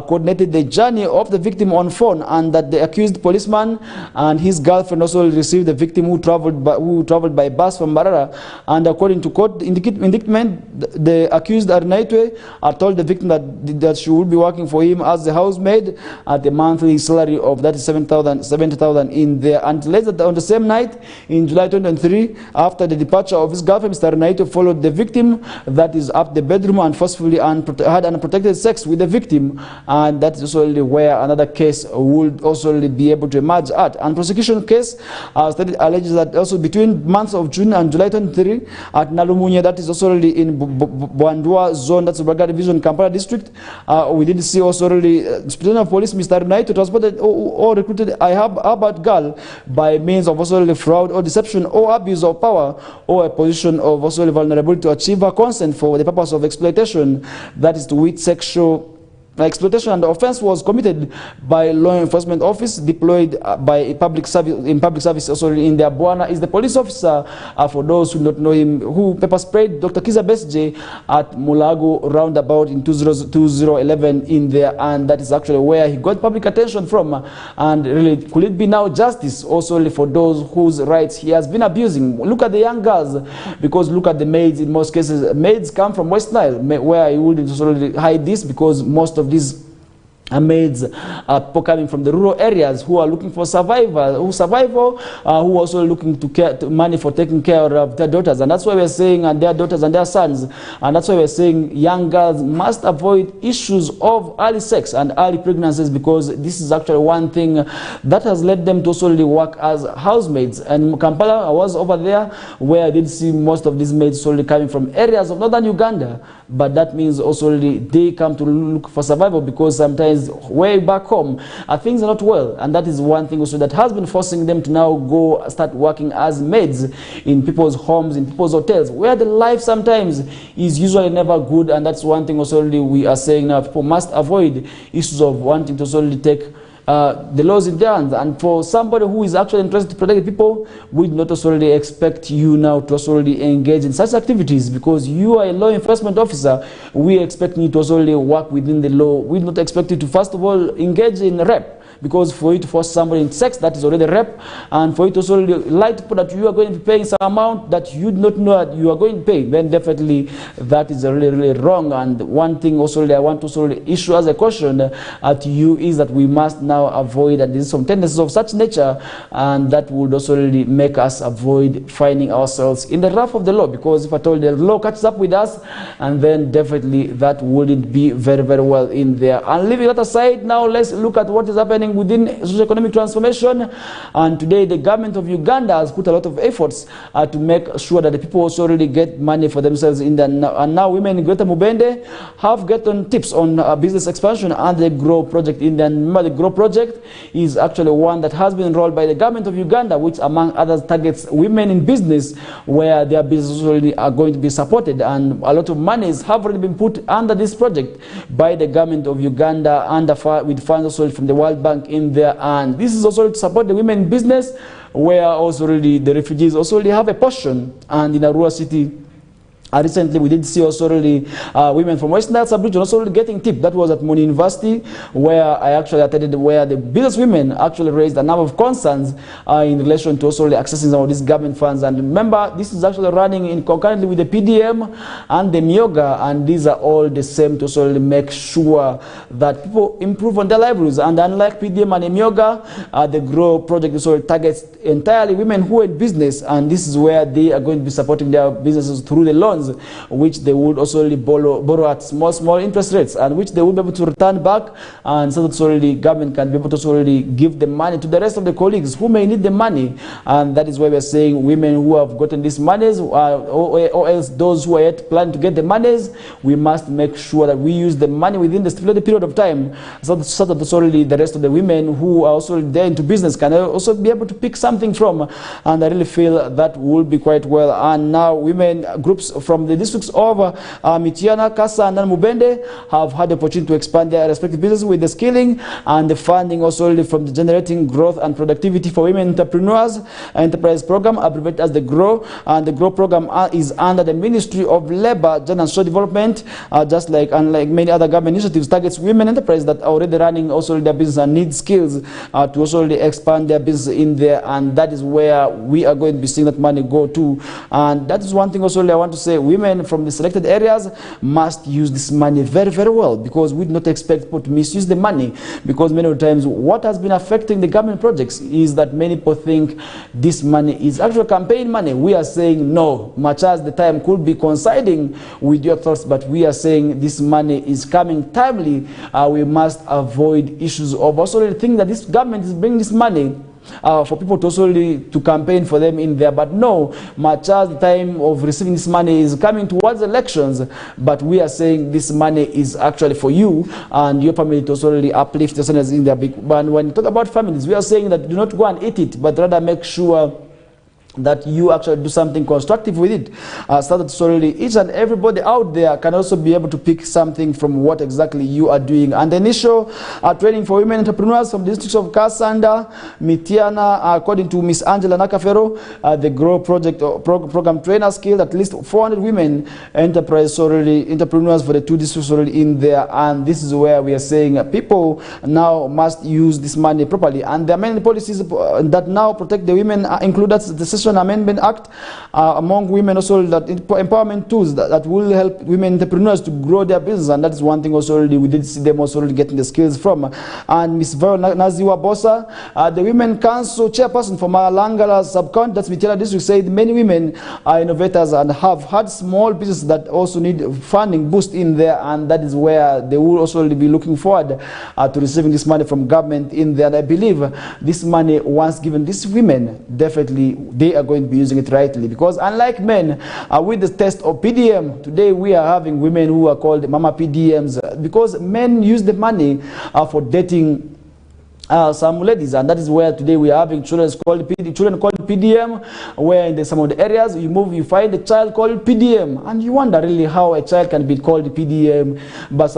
coordinated the journey of the victim on phone, and that the accused policeman and his girlfriend also received the victim who traveled by bus from Marara. And according to court indictment, the accused Arinaitu told the victim that she would be working for him as a housemaid at a monthly salary of that is 70,000 in there. And later on the same night in July 2023, after the departure of his girlfriend, Mr. Arinaitu followed the victim, that is up the bedroom, and forcefully had unprotected sex with the victim. And that is also where another case would also be able to emerge at. And prosecution case alleges that also between months of June and July 23 at Nalumunya, that is also really in Bwandua zone, that's Braga Division, Kampala district. We did see also really Superintendent of Police Mr. Arinaitu transported or recruited a Harvard girl by means of also really fraud or deception or abuse of power or a position of also really vulnerability to achieve her consent for the purpose of exploitation, that is to wit sexual exploitation. And the offense was committed by law enforcement office deployed by public service also in their. Bwana is the police officer, for those who do not know him, who pepper sprayed Dr. Kiza Besje at Mulago roundabout in 2011 in there. And that is actually where he got public attention from. And really, could it be now justice also for those whose rights he has been abusing? Look at the young girls, because look at the maids. In most cases, maids come from West Nile, where he would also hide this, because most of these maids are people coming from the rural areas who are looking for survival, who also looking to get money for taking care of their daughters. And that's why we're saying, and their daughters and their sons, and that's why we're saying young girls must avoid issues of early sex and early pregnancies, because this is actually one thing that has led them to also work as housemaids. And Kampala, I was over there where I did see most of these maids solely coming from areas of northern Uganda, but that means also they come to look for survival, because sometimes realize way back home things are not well, and that is one thing also that has been forcing them to now go start working as maids in people's homes, in people's hotels, where the life sometimes is usually never good. And that's one thing also we are saying now, people must avoid issues of wanting to solely take the laws in their hands. And for somebody who is actually interested to protect people, we do not solely expect you now to solely engage in such activities, because you are a law enforcement officer. We expect you to solely work within the law. We do not expect you to first of all engage in rape, because for you to force somebody in sex, that is already rape. And for you to solely lie to people that you are going to be paying some amount that you do not know that you are going to pay, then definitely that is really wrong. And one thing also I want to solely issue as a caution to you is that we must now avoid that there is some tendencies of such nature, and that would also really make us avoid finding ourselves in the wrath of the law, because if at all the law catches up with us, and then definitely that wouldn't be very well in there. And leaving that aside, now let's look at what is happening within socio-economic transformation. And today the government of Uganda has put a lot of efforts to make sure that the people also really get money for themselves in the and now women in Greater Mubende have gotten tips on business expansion and the GROW project in the. Remember, the GROW project is actually one that has been enrolled by the government of Uganda, which among others targets women in business, where their businesses already are going to be supported, and a lot of monies have already been put under this project by the government of Uganda with funds also from the World Bank in there. And this is also to support the women in business, where also really the refugees also really have a portion. And in Arua City, recently we did see also really women from Western Nile sub-region also really getting tipped. That was at Moni University, where I actually attended, where the business women actually raised a number of concerns in relation to also really accessing some of these government funds. And remember, this is actually running in concurrently with the PDM and the Myoga, and these are all the same to also really make sure that people improve on their livelihoods. And unlike PDM and the Myoga, the GROW project also targets entirely women who are in business, and this is where they are going to be supporting their businesses through the loans, which they would also really borrow at small interest rates, and which they would be able to return back, and so that so really government can be able to so really give the money to the rest of the colleagues who may need the money. And that is why we are saying women who have gotten these monies, or else those who are yet planning to get the monies, we must make sure that we use the money within the stipulated period of time, so that so really the rest of the women who are also there into business can also be able to pick something from. And I really feel that will be quite well. And now women groups from the districts of Mityana, Kasa, and Mubende have had the opportunity to expand their respective businesses with the skilling and the funding also from the Generating Growth and Productivity for Women Entrepreneurs Enterprise Program, abbreviated as the GROW. And the GROW program is under the Ministry of Labor, Gender and Social Development, just like unlike many other government initiatives, targets women enterprises that are already running also their business and need skills to also expand their business in there. And that is where we are going to be seeing that money go to. And that is one thing also I want to say, women from the selected areas must use this money very well, because we do not expect people to misuse the money, because many times what has been affecting the government projects is that many people think this money is actual campaign money. We are saying no, much as the time could be coinciding with your thoughts, but we are saying this money is coming timely. We must avoid issues of also think that this government is bringing this money for people to also to campaign for them in there. But no, much as the time of receiving this money is coming towards elections, but we are saying this money is actually for you and your family to also uplift yourselves in their big. But when you talk about families, we are saying that do not go and eat it, but rather make sure that you actually do something constructive with it, so that solely each and everybody out there can also be able to pick something from what exactly you are doing. And the initial training for women entrepreneurs from the districts of Kasanda, Mityana, according to Miss Angela Nakafero, the GROW project program trainer skilled at least 400 women entrepreneurs for the two districts already in there. And this is where we are saying people now must use this money properly. And there are many policies that now protect the women, include the Session Amendment Act among women, also that empowerment tools that will help women entrepreneurs to grow their business. And that is one thing also already we did see them also getting the skills from. And Ms. Vero Naziwa Bosa, the Women Council chairperson from Malangala sub-county, that's Mityana district, said many women are innovators and have had small businesses that also need funding boost in there, and that is where they will also be looking forward to receiving this money from government in there. And I believe this money, once given these women, definitely they are going to be using it rightly. Because unlike men, with the test of PDM, today we are having women who are called Mama PDMs, because men use the money for dating some ladies, and that is where today we are having children called PDM, where in some of the areas you find a child called PDM, and you wonder really how a child can be called PDM. But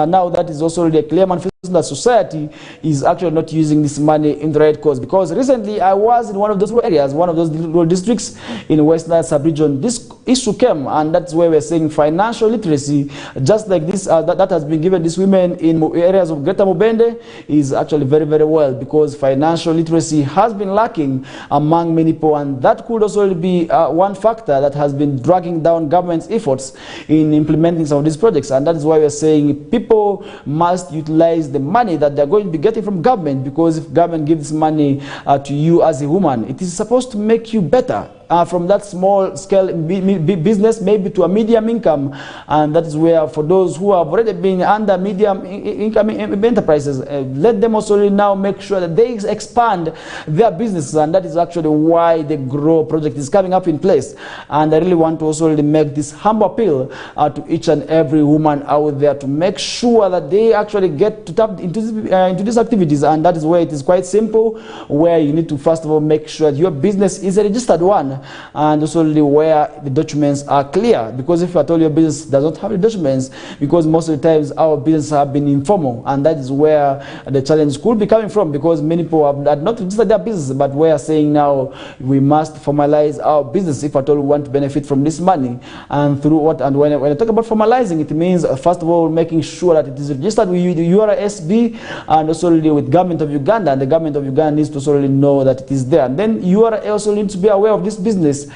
now that is also really a clear manifestation that society is actually not using this money in the right cause. Because recently I was in one of those areas, one of those rural districts in Western sub-region. This issue came, and that's where we're saying financial literacy, just like this that has been given these women in areas of Greater Mubende, is actually very well, because financial literacy has been lacking among many people, and that could also be one factor that has been dragging down government's efforts in implementing some of these projects. And that is why we're saying people must utilize the money that they're going to be getting from government, because if government gives money to you as a woman, it is supposed to make you better. From that small scale business maybe to a medium income, and that is where for those who have already been under medium income enterprises, let them also now make sure that they expand their businesses, and that is actually why the GROW project is coming up in place. And I really want to also really make this humble appeal to each and every woman out there to make sure that they actually get to tap into these activities. And that is where it is quite simple, where you need to first of all make sure that your business is a registered one, and also where the documents are clear. Because if at all your business does not have the documents, because most of the times our business have been informal, and that is where the challenge could be coming from, because many people have not registered their business. But we are saying now we must formalize our business if at all we want to benefit from this money. And through what, and when I talk about formalizing, it means first of all making sure that it is registered with the URSB, and also with government of Uganda, and the government of Uganda needs to also know that it is there. And then URA also needs to be aware of this business,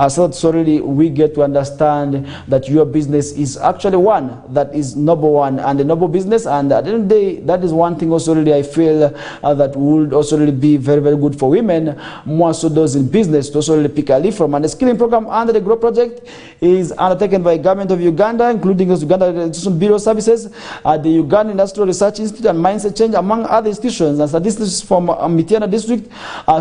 so that we get to understand that your business is actually one that is number one, and a noble business. And at the end of the day, that is one thing also really I feel that would also really be very good for women, more so those in business, to also really pick a leaf from. And the skilling program under the GROW project is undertaken by government of Uganda, including the Uganda Education Bureau Services, the Uganda Industrial Research Institute, and Mindset Change, among other institutions. And statistics from Mitiana district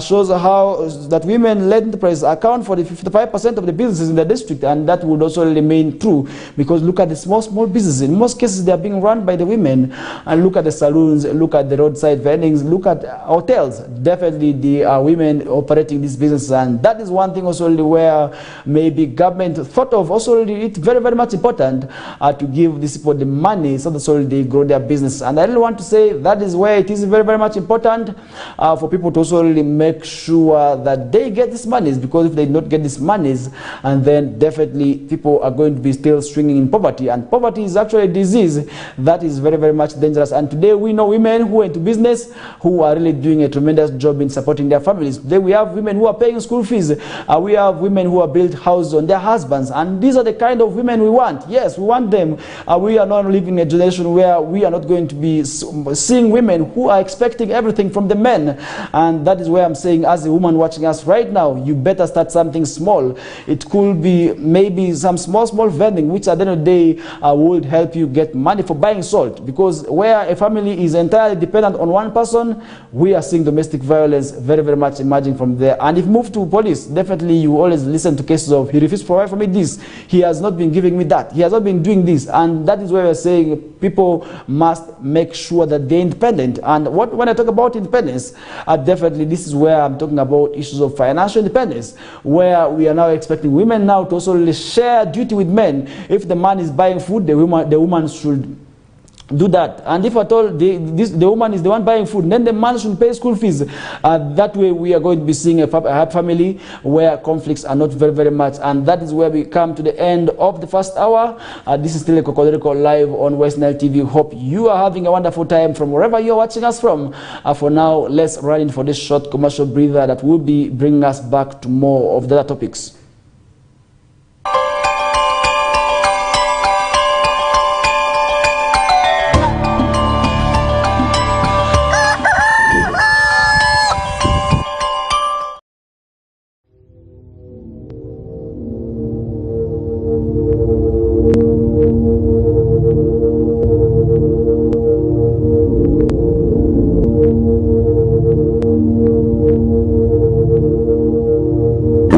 shows how that women-led enterprises account for the 55% of the businesses in the district, and that would also remain true, because look at the small businesses. In most cases they are being run by the women, and look at the saloons, look at the roadside vendings, look at hotels. Definitely the women operating these businesses, and that is one thing also where maybe government thought of also it's very much important to give these people the money so that they grow their business. And I really want to say that is where it is very much important for people to also really make sure that they get these monies, because if they not get these monies, and then definitely people are going to be still swinging in poverty. And poverty is actually a disease that is very much dangerous. And today we know women who are into business who are really doing a tremendous job in supporting their families. Today we have women who are paying school fees, we have women who are built houses on their husbands, and these are the kind of women we want. Yes, we want them. We are not living in a generation where we are not going to be seeing women who are expecting everything from the men. And that is where I'm saying, as a woman watching us right now, you better start something small. It could be maybe some small vending, which at the end of the day would help you get money for buying salt. Because where a family is entirely dependent on one person, we are seeing domestic violence very much emerging from there. And if moved to police, definitely you always listen to cases of, he refused to provide for me this, he has not been giving me that, he has not been doing this. And that is where we're saying people must make sure that they're independent. And when I talk about independence, definitely this is where I'm talking about issues of financial independence, where we are now expecting women now to also share duty with men. If the man is buying food, the woman should do that. And if at all the woman is the one buying food, then the man should pay school fees. That way we are going to be seeing a happy family where conflicts are not very much. And that is where we come to the end of the first hour. This is still KOKOLIRIKO live on West Nile TV. Hope you are having a wonderful time from wherever you're watching us from. For now, let's run in for this short commercial breather that will be bringing us back to more of the other topics.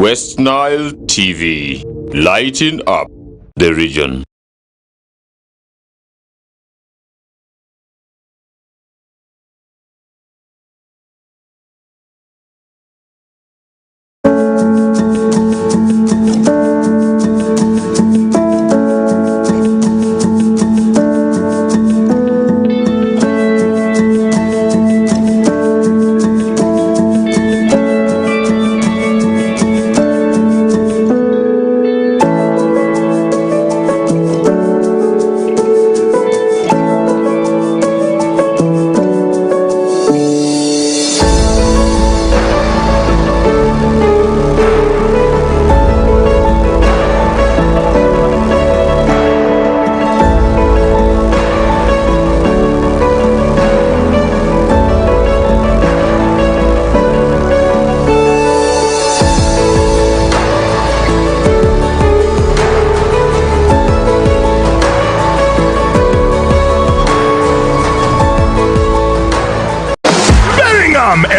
West Nile TV, lighting up the region.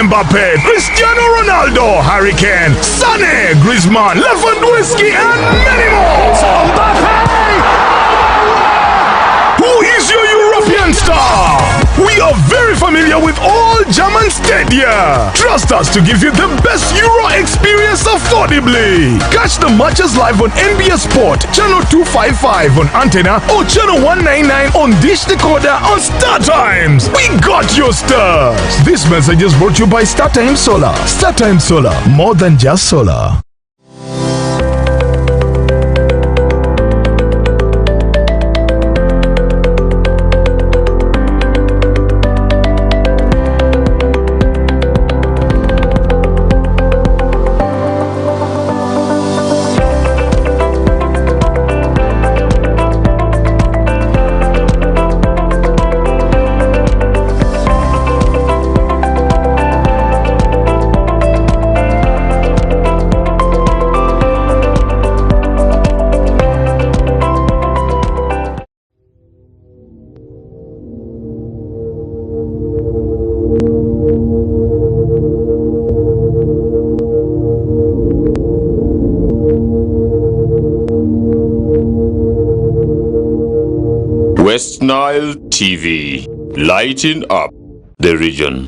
Mbappe, Cristiano Ronaldo, Harry Kane, Sané, Griezmann, Lewandowski, and many more. Who is your European star? We are very familiar with all German stadia. Trust us to give you the best Euro experience affordably. Catch the matches live on NBS Sport, channel 255 on antenna or channel 199 on Dish Decoder on Star Times. We got your stars. This message is brought to you by Star Times Solar. Star Times Solar, more than just solar. West Nile TV, lighting up the region.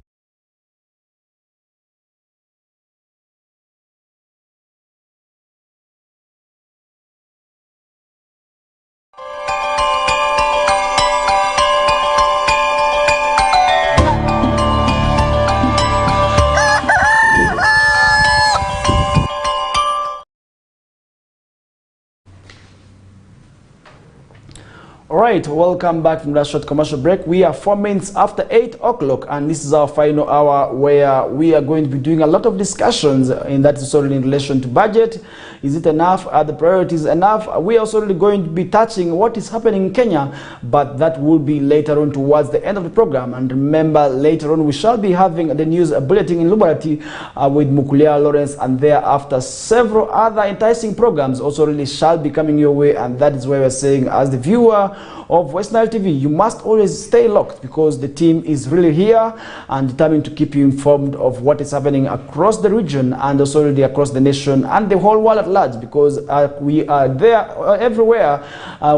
All right, welcome back from that short commercial break. We are 4 minutes after 8 o'clock, and this is our final hour where we are going to be doing a lot of discussions, and that is already in relation to budget. Is it enough? Are the priorities enough? We are also really going to be touching what is happening in Kenya, but that will be later on towards the end of the program. And remember, later on we shall be having the news bulletin in Lubarati with Mukulia Lawrence, and thereafter several other enticing programs also really shall be coming your way. And that is why we're saying, as the viewer of West Nile TV, you must always stay locked, because the team is really here and determined to keep you informed of what is happening across the region and also really across the nation and the whole world at large, because we are there everywhere.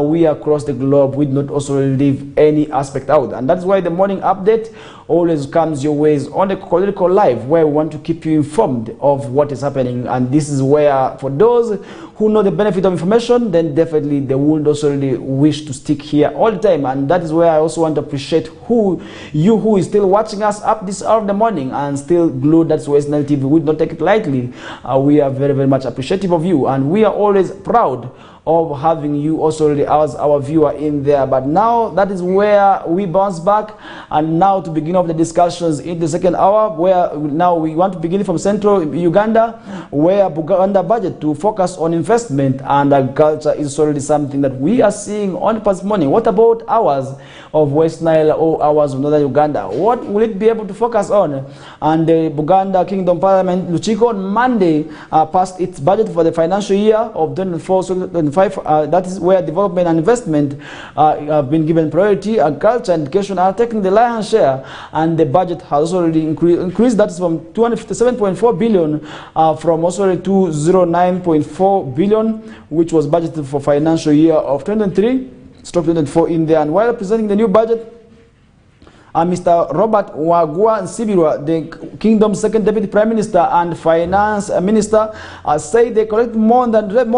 We are across the globe. We do not also leave any aspect out, and that's why the morning update always comes your ways on the KOKOLIRIKO Live, where we want to keep you informed of what is happening. And this is where, for those who know the benefit of information, then definitely they would also really wish to stick here all the time. And that is where I also want to appreciate who is still watching us up this hour of the morning and still glued. That's West Nile TV. We would not take it lightly. We are very, very much appreciative of you, and we are always proud of having you also really as our viewer in there. But now that is where we bounce back, and now to begin off the discussions in the second hour, where now we want to begin from central Uganda, where Buganda budget to focus on investment and agriculture is already something that we are seeing on past morning. What about hours of West Nile or hours of Northern Uganda? What will it be able to focus on? And the Buganda Kingdom Parliament, Luchiko, on Monday passed its budget for the financial year of 2024 2025. That is where development and investment have been given priority. Agriculture and education are taking the lion's share, and the budget has already increased. That is from 257.4 billion from also 209.4 billion, which was budgeted for financial year of 2023/2024 in there. And while presenting the new budget, Mr. Robert Wagua Nsibirwa, the Kingdom's second Deputy Prime Minister and Finance Minister, said they collect more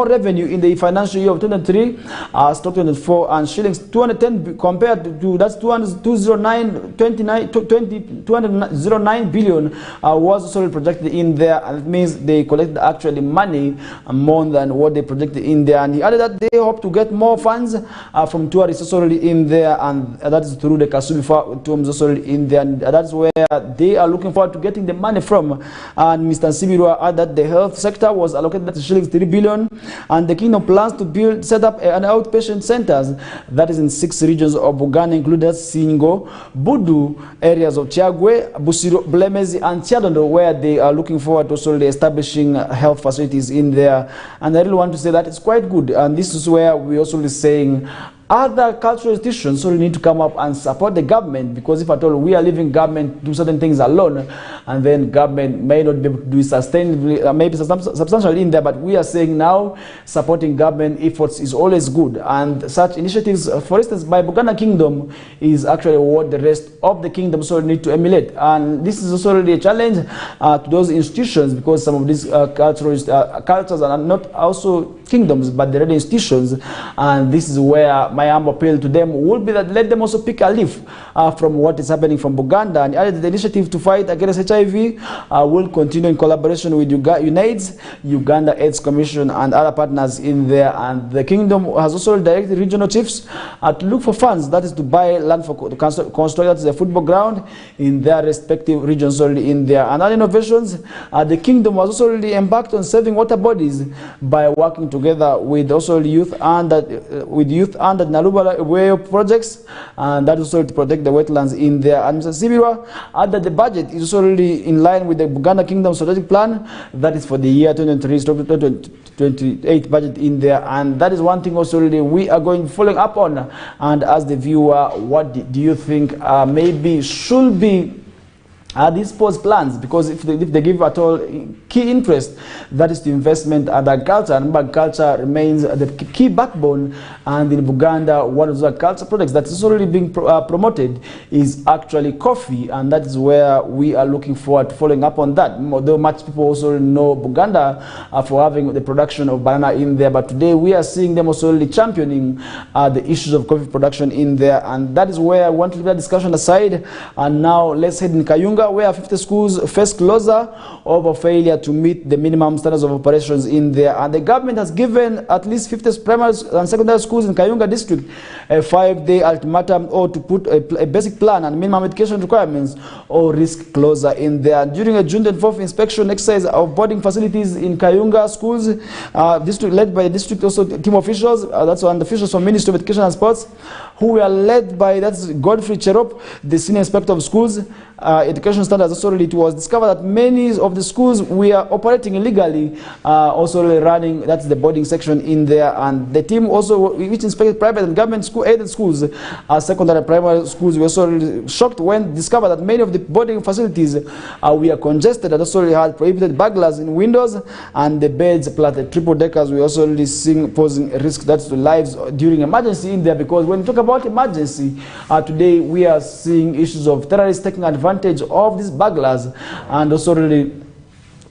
revenue in the financial year of 2023/2024 and shillings 210 compared to that's 209 billion was also projected in there, and it means they collect actually money more than what they projected in there. And he added that they hope to get more funds from tourists already in there, and that is through the Kasubifa tombs also in there, and that's where they are looking forward to getting the money from. And Mr. Nsibirwa added that the health sector was allocated to shillings 3 billion, and the Kingdom plans to set up an outpatient centers that is in 6 regions of Buganda, including Singo, Budu, areas of Chiagwe, Busiro, Blemezi, and Chiadondo, where they are looking forward to also establishing health facilities in there. And I really want to say that it's quite good, and this is where we also saying other cultural institutions so need to come up and support the government, because if at all we are leaving government do certain things alone, and then government may not be able to do it sustainably, maybe substantially in there, but we are saying now supporting government efforts is always good, and such initiatives, for instance, by Buganda Kingdom is actually what the rest of the kingdom so need to emulate. And this is also really a challenge to those institutions, because some of these cultures are not also kingdoms but the institutions, and this is where my humble appeal to them will be that let them also pick a leaf from what is happening from Buganda. And added the initiative to fight against HIV will continue in collaboration with UNAIDS, Uganda AIDS Commission, and other partners in there. And the kingdom has also directed regional chiefs to look for funds, that is to buy land for construct that is a football ground in their respective regions already in there. And other innovations, the kingdom was also already embarked on saving water bodies by working together with also youth under Naluba way projects, and that is also to protect the wetlands in there. And Mr. Sibirwa added the budget is already in line with the Buganda Kingdom strategic plan, that is for the year 2023-2028 budget in there. And that is one thing also really we are going following up on. And as the viewer, what do you think maybe should be these post plans? Because if they give at all key interest, that is the investment and agriculture, and agriculture remains the key backbone. And in Buganda, one of the agriculture products that is already being promoted is actually coffee, and that is where we are looking forward to following up on that. Although much people also know Buganda for having the production of banana in there, but today we are seeing them also really championing the issues of coffee production in there, and that is where I want to leave that discussion aside. And now let's head in Kayunga, where 50 schools face closure over failure to meet the minimum standards of operations in there. And the government has given at least 50 primary and secondary schools in Kayunga district a 5-day ultimatum or to put a basic plan and minimum education requirements or risk closure in there. During a June 4th inspection exercise of boarding facilities in Kayunga schools, district led by district also team officials, that's one officials from Ministry of Education and Sports, who were led by that's Godfrey Cherop, the senior inspector of schools, education standards. Also, it was discovered that many of the schools we are operating illegally, also running that's the boarding section in there. And the team also, which inspected private and government school aided schools, secondary primary schools, were also shocked when discovered that many of the boarding facilities were congested and also had prohibited burglars in windows, and the beds plus the triple deckers we also seeing posing a risk that's to lives during emergency in there. Because when we talk about emergency, today we are seeing issues of terrorists taking advantage of these burglars, and also really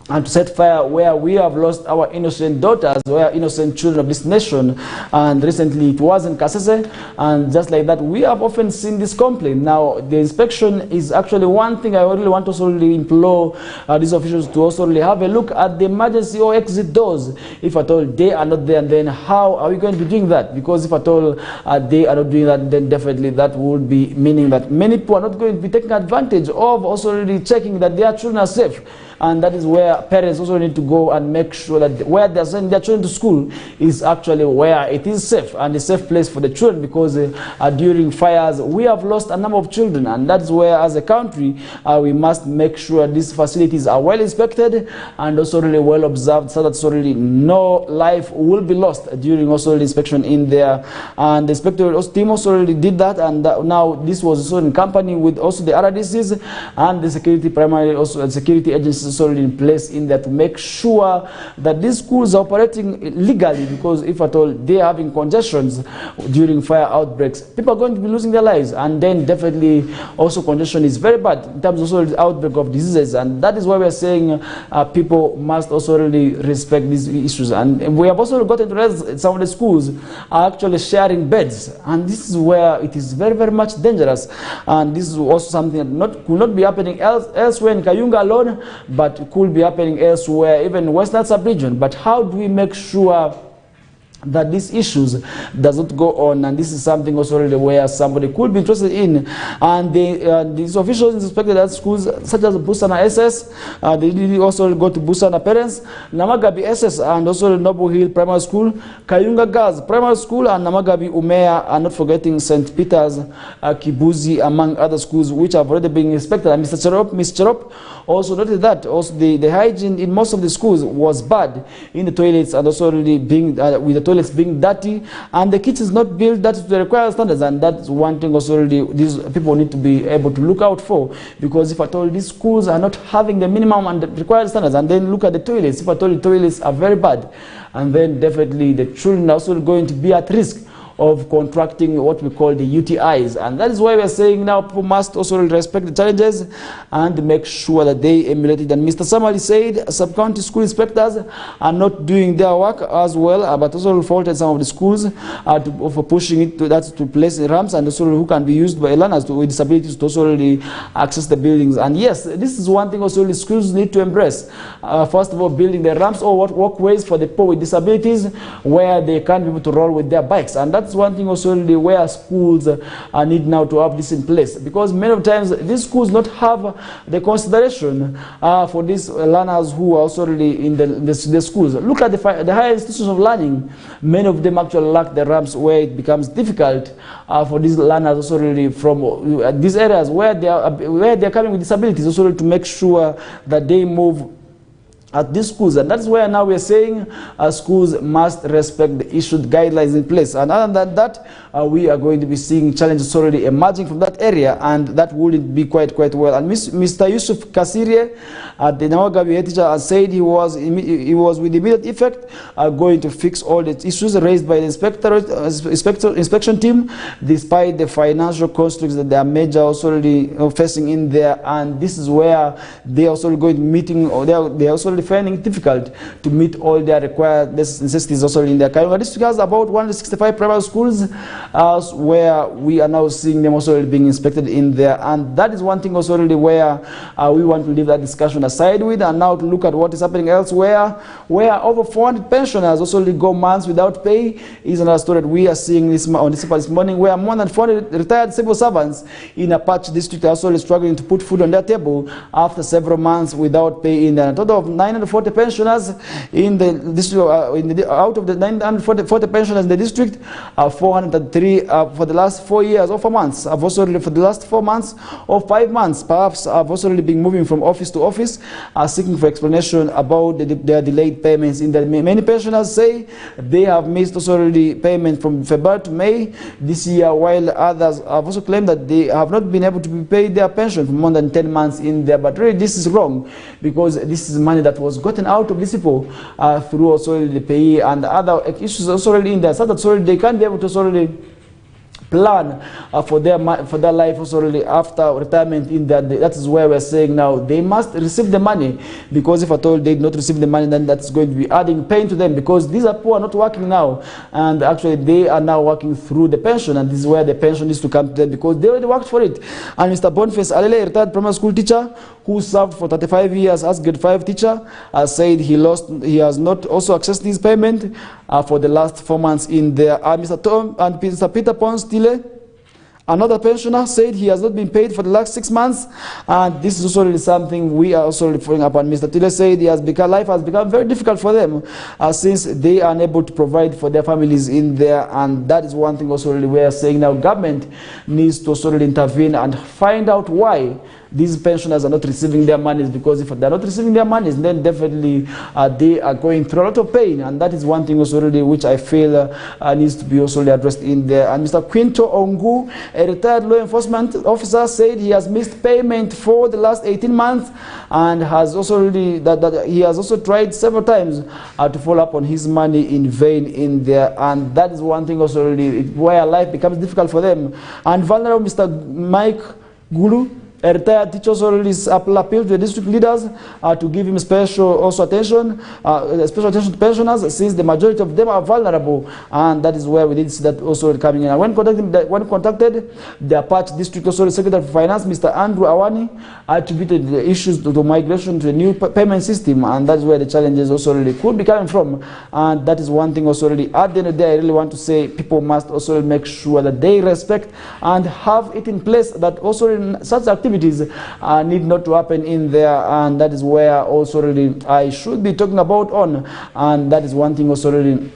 and to set fire where we have lost our innocent daughters, where innocent children of this nation. And recently it was in Kasese, and just like that we have often seen this complaint. Now the inspection is actually one thing I really want to also really implore these officials to also really have a look at the emergency or exit doors. If at all they are not there, and then how are we going to be doing that? Because if at all they are not doing that, then definitely that would be meaning that many people are not going to be taking advantage of also really checking that their children are safe. and that is where parents also need to go and make sure that where they're sending their children to school is actually where it is safe and a safe place for the children, because during fires we have lost a number of children, and that is where as a country we must make sure these facilities are well inspected and also really well observed, so that so really no life will be lost during also the inspection in there. And the inspector team also really did that, and now this was also in company with also the RDCs and the security primary also security agencies already in place in there to make sure that these schools are operating legally, because if at all they are having congestions during fire outbreaks, people are going to be losing their lives, and then definitely also congestion is very bad in terms of also the outbreak of diseases, and that is why we are saying people must also really respect these issues. And we have also gotten to realize some of the schools are actually sharing beds, and this is where it is very, very much dangerous, and this is also something that could not be happening elsewhere in Kayunga alone, but it could be happening elsewhere, even Western sub-region. But how do we make sure that these issues does not go on? And this is something also really where somebody could be interested in, and these officials inspected at schools such as Busana SS, they did also go to Busana Parents, Namagabi SS, and also Noble Hill Primary School, Kayunga Girls Primary School, and Namagabi Umea, and not forgetting St. Peter's, Kibuzi, among other schools which have already been inspected. And Mr. Cherop also noted that also the hygiene in most of the schools was bad in the toilets, and also really being with the toilets being dirty, and the kitchens not built that to the required standards. And that's one thing also really these people need to be able to look out for, because if at all these schools are not having the minimum and the required standards, and then look at the toilets, if at all the toilets are very bad, and then definitely the children are also going to be at risk of contracting what we call the UTIs. And that is why we are saying now people must also respect the challenges and make sure that they emulate it. And Mr. Samali said sub-county school inspectors are not doing their work as well, but also faulted some of the schools for pushing it to place ramps, and also who can be used by learners with disabilities to also really access the buildings. And yes, this is one thing also the schools need to embrace. First of all, building the ramps or walkways for the people with disabilities where they can't be able to roll with their bikes. And that's one thing also where schools need now to have this in place, because many of times these schools not have the consideration for these learners who are also really in the schools. Look at the higher institutions of learning. Many of them actually lack the ramps, where it becomes difficult for these learners also really from these areas where they are coming with disabilities also to make sure that they move at these schools. And that's where now we're saying schools must respect the issued guidelines in place. And other than that, we are going to be seeing challenges already emerging from that area, and that wouldn't be quite well. And Mr. Yusuf Kasirye, the Namagabi teacher, said he was with immediate effect going to fix all the issues raised by the inspection team, despite the financial constraints that they are major also already facing in there. And this is where they are also going to meeting, or they are also finding it difficult to meet all their required necessities also in their Kayunga district. Has about 165 primary schools where we are now seeing them also being inspected in there. And that is one thing also really where we want to leave that discussion aside with, and now to look at what is happening elsewhere, where over 400 pensioners also go months without pay. Is another story that we are seeing this morning, where more than 400 retired civil servants in a patch district are also struggling to put food on their table after several months without pay in there. A total of 940 pensioners in the district, out of the 940 pensioners in the district, 403 for the last 4 years or 4 months have also really, for the last 4 months or 5 months perhaps, have also really been moving from office to office, seeking for explanation about their delayed payments. In that, many pensioners say they have missed also already payment from February to May this year, while others have also claimed that they have not been able to be paid their pension for more than 10 months in there. But really this is wrong, because this is money that was gotten out of these people through also the pay and other issues also already in there, so that they can't be able to already plan for their life also really after retirement in that. That is where we're saying now they must receive the money, because if at all they do not receive the money, then that's going to be adding pain to them, because these are poor not working now, and actually they are now working through the pension, and this is where the pension is to come to them, because they already worked for it. And Mr. Boniface Alele, retired primary school teacher who served for 35 years as grade 5 teacher, said he has not also accessed his payment for the last 4 months in there. Mr. Peter Pons Another pensioner said he has not been paid for the last 6 months, and this is also really something we are also really following up on. Mr. Tile said life has become very difficult for them since they are unable to provide for their families in there, and that is one thing also really we are saying now government needs to also really intervene and find out why these pensioners are not receiving their monies, because if they're not receiving their monies, then definitely they are going through a lot of pain, and that is one thing also really which I feel needs to be also really addressed in there. And Mr. Quinto Ongu, a retired law enforcement officer, said he has missed payment for the last 18 months and has also really that he has also tried several times to follow up on his money in vain in there, and that is one thing also really where life becomes difficult for them. And vulnerable Mr. Mike Gulu, a retired teacher, also really appeal to the district leaders to give him special attention to pensioners, since the majority of them are vulnerable, and that is where we did see that also coming in. And when contacted, the Apache District also Secretary for Finance, Mr. Andrew Awani, attributed the issues to migration to the new payment system, and that is where the challenges also really could be coming from. And that is one thing also really at the end of the day I really want to say people must also make sure that they respect and have it in place, that also in such activities need not to happen in there, and that is where also really I should be talking about on, and that is one thing also really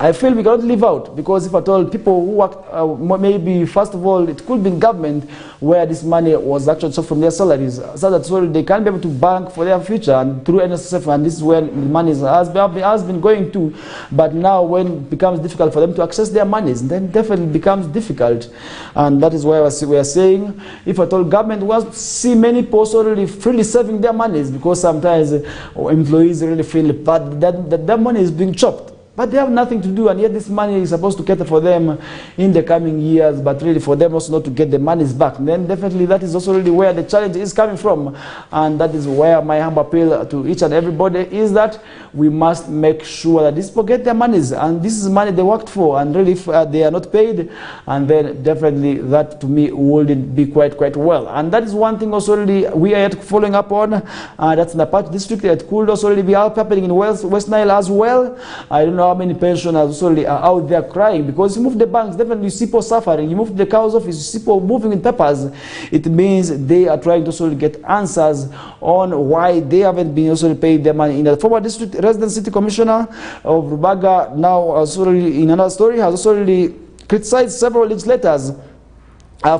I feel we cannot leave out, because if at all people who work, maybe first of all it could be in government where this money was actually sought from their salaries, so that so they can be able to bank for their future and through NSSF, and this is where the money has been going to. But now when it becomes difficult for them to access their monies, then definitely becomes difficult, and that is why we are saying if at all government wants to see many people already freely saving their monies, because sometimes employees really feel bad that their money is being chopped. But they have nothing to do, and yet this money is supposed to cater for them in the coming years, but really for them also not to get the monies back. Then definitely that is also really where the challenge is coming from, and that is where my humble appeal to each and everybody is that we must make sure that these people get their monies, and this is money they worked for, and really if they are not paid, and then definitely that to me wouldn't be quite well. And that is one thing also really we are yet following up on, that's in the Apache District. It could also really be happening in West Nile as well. I don't know how many pensioners also are out there crying, because you move the banks, definitely you see people suffering. You move the cow's office, you see people moving in papers. It means they are trying to also get answers on why they haven't been also paid their money. In the former district resident city commissioner of Rubaga, now also in another story, has also really criticized several legislators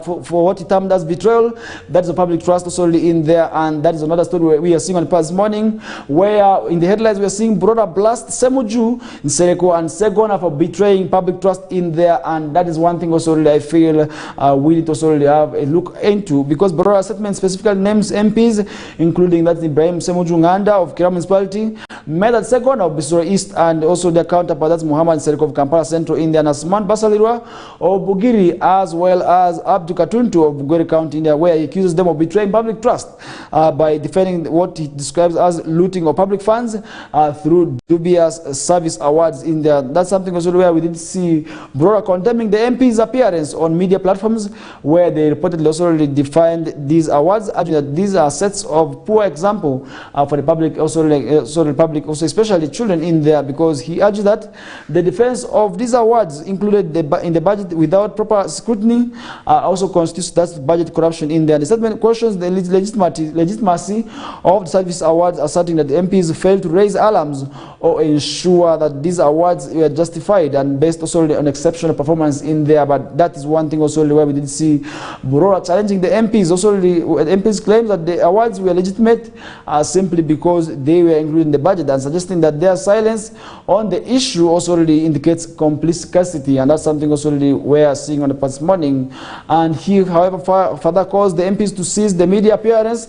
for what he termed as betrayal. That is a public trust also in there, and that is another story we are seeing on past morning, where in the headlines we are seeing Brother Blast Semuju, Nsereko and Segona for betraying public trust in there, and that is one thing also really I feel we need to also really have a look into, because Brother statement specifically names MPs, including that Ibrahim Semuju Nganda of Kira Municipality, Medat Segona of Bisoro East, and also their counterpart, that's Muhammad Nsereko of Kampala Central India, and Asman Basalirwa of Bugiri, as well as Abdu Katuntu of Bugiri County, India, where he accuses them of betraying public trust by defending what he describes as looting of public funds through dubious service awards in there. That's something also where we did see Brora condemning the MP's appearance on media platforms, where they reportedly also really defined these awards, arguing that these are sets of poor example for the public, also the public, also especially children in there, because he argued that the defense of these awards included in the budget without proper scrutiny also constitutes that budget corruption in there. The statement questions the legitimacy of the service awards, asserting that the MPs failed to raise alarms or ensure that these awards were justified and based also on exceptional performance in there. But that is one thing also where we did see Burora challenging the MPs. Also, the MPs claim that the awards were legitimate simply because they were included in the budget, and suggesting that their silence on the issue also really indicates complicity, and that's something also really we are seeing on the past morning. And he, however, further calls the MPs to seize the media appearance,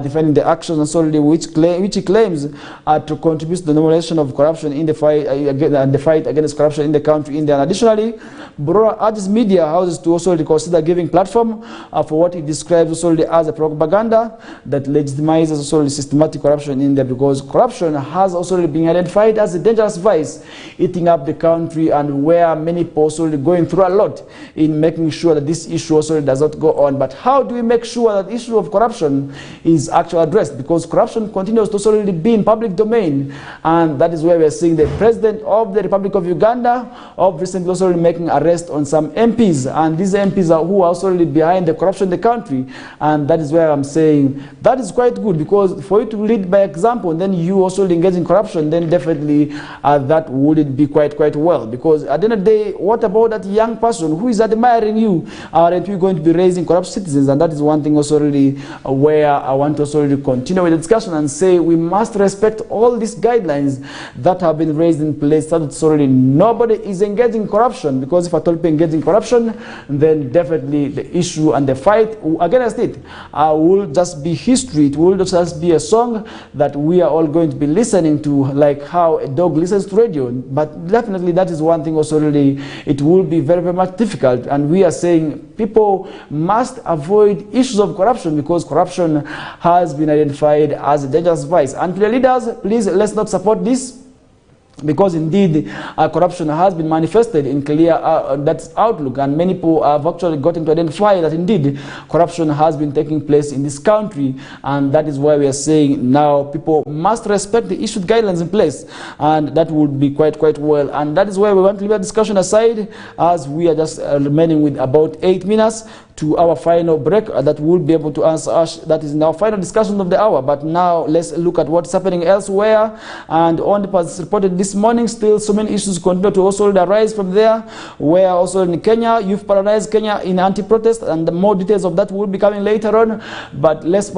defending the actions and solely which he claims to contribute to the normalization of corruption in the fight against corruption in the country. And additionally, Burora urges media houses to also consider giving platform for what he describes also as a propaganda that legitimizes also systematic corruption in there, because corruption has also been identified as a dangerous vice eating up the country, and where many people also going through a lot in making sure that this issue issue also does not go on. But how do we make sure that the issue of corruption is actually addressed? Because corruption continues to also be in public domain, and that is where we are seeing the President of the Republic of Uganda of recently also making arrest on some MPs, and these MPs are who are also behind the corruption in the country. And that is where I'm saying that is quite good, because for you to lead by example and then you also engage in corruption, then definitely that wouldn't be quite well. Because at the end of the day, what about that young person who is admiring you? Aren't we going to be raising corrupt citizens? And that is one thing also really where I want to also really continue with the discussion and say we must respect all these guidelines that have been raised in place, so that sorry nobody is engaging in corruption. Because if at all people engage in corruption, then definitely the issue and the fight against it will just be history. It will just be a song that we are all going to be listening to, like how a dog listens to radio. But definitely that is one thing also really, it will be very much difficult. And we are saying people must avoid issues of corruption, because corruption has been identified as a dangerous vice. And to the leaders, please, let's not support this, because indeed corruption has been manifested in clear that's outlook, and many people have actually gotten to identify that indeed corruption has been taking place in this country. And that is why we are saying now people must respect the issued guidelines in place, and that would be quite well. And that is why we want to leave a discussion aside, as we are just remaining with about 8 minutes to our final break that will be able to answer us. That is now final discussion of the hour. But now let's look at what's happening elsewhere. And on the past reported this morning, still so many issues continue to also arise from there, where also in Kenya, you've paralyzed Kenya in anti-protest, and more details of that will be coming later on. But let's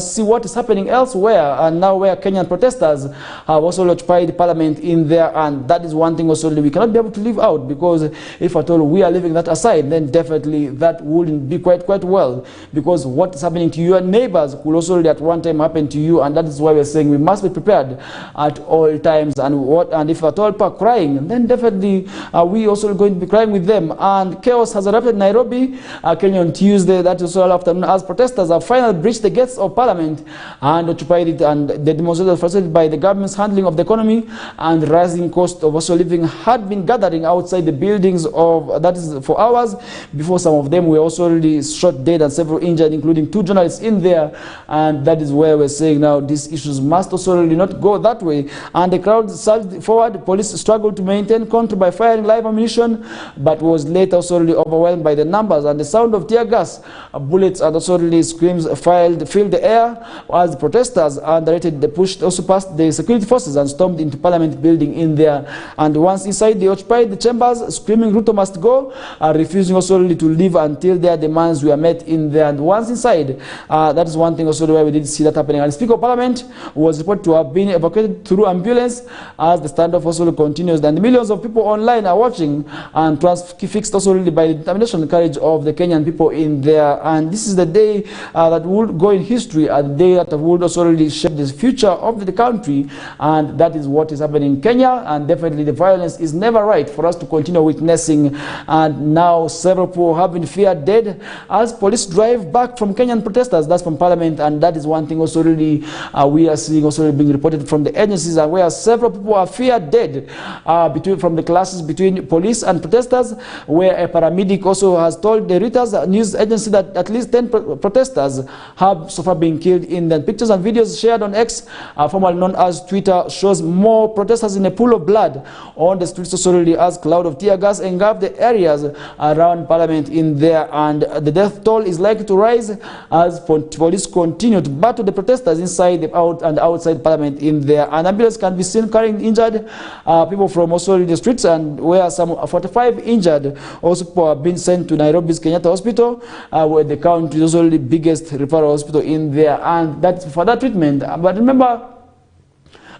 see what is happening elsewhere, and now where Kenyan protesters have also occupied parliament in there. And that is one thing also we cannot be able to leave out, because if at all we are leaving that aside, then definitely that wouldn't be quite well, because what is happening to your neighbors could also at one time happen to you. And that is why we're saying we must be prepared at all times. And if at all people are crying, then definitely we also going to be crying with them. And chaos has erupted in Nairobi, Kenya on Tuesday, that is all afternoon, as protesters have finally breached the gates of parliament and occupied it. And the demonstrators frustrated by the government's handling of the economy and rising cost of also living had been gathering outside the buildings of that is for hours before some of them were also already shot dead and several injured, including 2 journalists in there. And that is where we're saying now these issues must also really not go that way. And the crowd surged forward. Police struggled to maintain control by firing live ammunition, but was later also really overwhelmed by the numbers and the sound of tear gas, bullets, and also really screams filled the air as the protesters underrated the pushed also past the security forces and stormed into Parliament building in there. And once inside, they occupied the chambers, screaming Ruto must go, refusing also really to leave until their demands were met in there. And once inside, that is one thing also where we did see that happening. And the Speaker of Parliament was reported to have been evacuated through ambulance as the standoff also continues. And millions of people online are watching and transfixed also really by the determination and courage of the Kenyan people in there. And this is the day that would go in history, a day that would also really shape the future of the country. And that is what is happening in Kenya. And definitely the violence is never right for us to continue witnessing. And now several people have been feared dead as police drive back from Kenyan protesters, that's from Parliament. And that is one thing also really we are seeing also being reported from the agencies, and where several people are feared dead from the clashes between police and protesters, where a paramedic also has told the Reuters news agency that at least 10 protesters have so far been killed. In the pictures and videos shared on X, formerly known as Twitter, shows more protesters in a pool of blood on the streets also really as cloud of tear gas engulfed the areas around Parliament in there. And the death toll is likely to rise as police continue to battle the protesters inside and outside Parliament in there. And ambulance can be seen carrying injured people from also the streets, and where some 45 injured also have been sent to Nairobi's Kenyatta Hospital, where the country's also the biggest referral hospital in there, and that's for that treatment. But remember,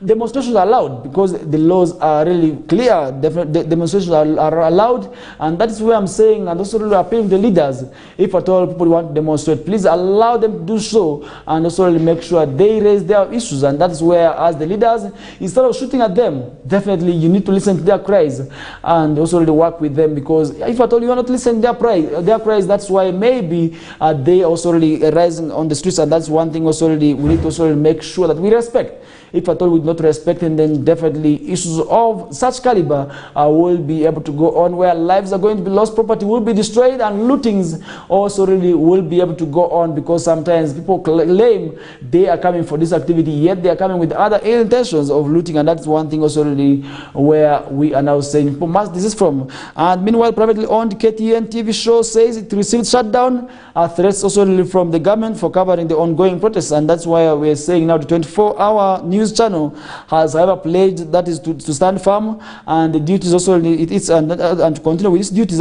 demonstrations are allowed because the laws are really clear. Demonstrations are allowed, and that is where I'm saying, and also really appealing to the leaders, if at all people want to demonstrate, please allow them to do so, and also really make sure they raise their issues. And that is where, as the leaders, instead of shooting at them, definitely you need to listen to their cries and also really work with them, because if at all you are not listening to their cries, that's why maybe they also really rising on the streets. And that's one thing also really we need to also really make sure that we respect. if at all we do not respect it, then definitely issues of such caliber will be able to go on, where lives are going to be lost, property will be destroyed, and lootings also really will be able to go on, because sometimes people claim they are coming for this activity, yet they are coming with other intentions of looting, and that's one thing also really where we are now saying people must desist from. And meanwhile, privately owned KTN TV show says it received shutdown threats also really from the government for covering the ongoing protests, and that's why we're saying now the 24-hour news channel has however pledged that is to stand firm, and the duties also and to continue with its duties,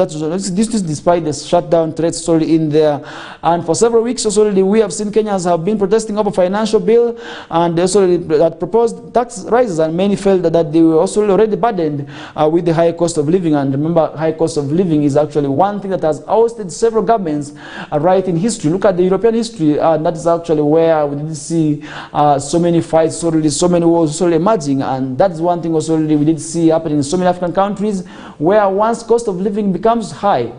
despite the shutdown threats already in there. And for several weeks also we have seen Kenyans have been protesting over financial bill, and also that proposed tax rises, and many felt that they were also already burdened with the high cost of living. And remember, high cost of living is actually one thing that has ousted several governments right in history. Look at the European history, and that is actually where we did see so many fights already, so many wars already emerging, and that is one thing also we did see happening in so many African countries, where once cost of living becomes high,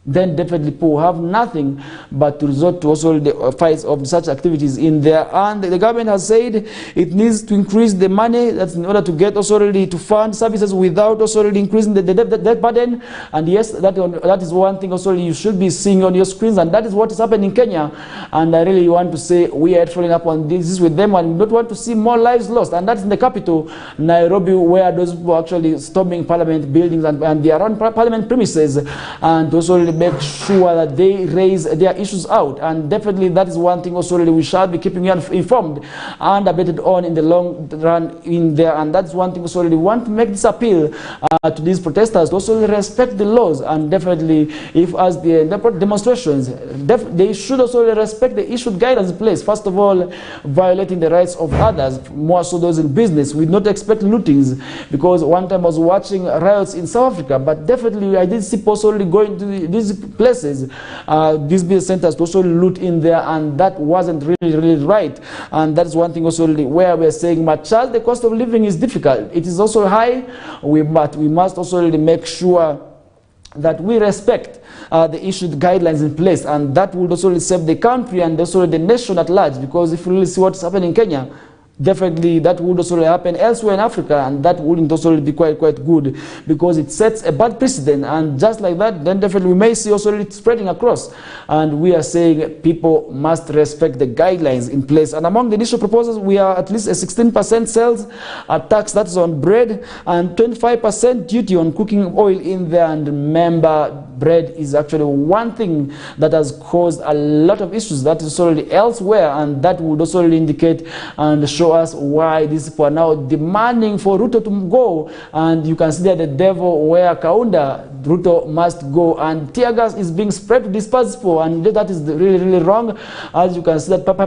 then definitely people have nothing but to resort to also the fights of such activities in there. And the government has said it needs to increase the money that's in order to get also really to fund services without also really increasing the debt burden. And yes, that is one thing also you should be seeing on your screens, and that is what is happening in Kenya. And I really want to say we are following up on this with them, and we don't want to see more lives lost. And that's in the capital, Nairobi, where those people are actually storming parliament buildings and they are on parliament premises, and also really make sure that they raise their issues out. And definitely that is one thing also really we shall be keeping you informed and updated on in the long run in there. And that's one thing also really we want to make this appeal to these protesters to also respect the laws, and definitely if as the demonstrations, they should also respect the issued guidance in place. First of all, violating the rights of others, more so those in business. We not expect lootings, because one time I was watching riots in South Africa, but definitely I did see people also going to these places, these business centers to also loot in there, and that wasn't really right. And that is one thing also really where we're saying, but Charles, the cost of living is difficult. It is also high, but we must also really make sure that we respect the issued guidelines in place, and that would also really save the country and also the nation at large. Because if you really see what's happening in Kenya, definitely that would also happen elsewhere in Africa, and that wouldn't also be quite good, because it sets a bad precedent. And just like that, then definitely we may see also it spreading across. And we are saying people must respect the guidelines in place. And among the initial proposals, we are at least a 16% sales tax that's on bread, and 25% duty on cooking oil in there. And remember, bread is actually one thing that has caused a lot of issues that is already elsewhere, and that would also really indicate and show us why these people are now demanding for Ruto to go. And you can see that the devil where Kaunda, Ruto must go, and tear gas is being spread to disperse people, and that is really wrong. As you can see that pepper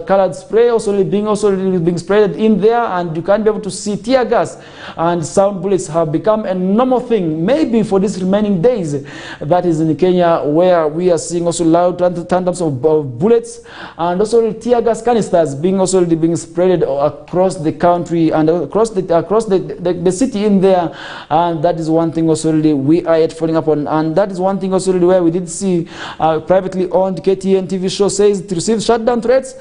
colored spray also being sprayed in there, and you can't be able to see tear gas, and sound bullets have become a normal thing, maybe for these remaining days. That is in Kenya, where we are seeing also loud tandems of bullets, and also tear gas canisters being spread across the country and across the city in there. And that is one thing also really we are yet following up on, and that is one thing also really where we did see privately owned KTN TV show says it received shutdown threats.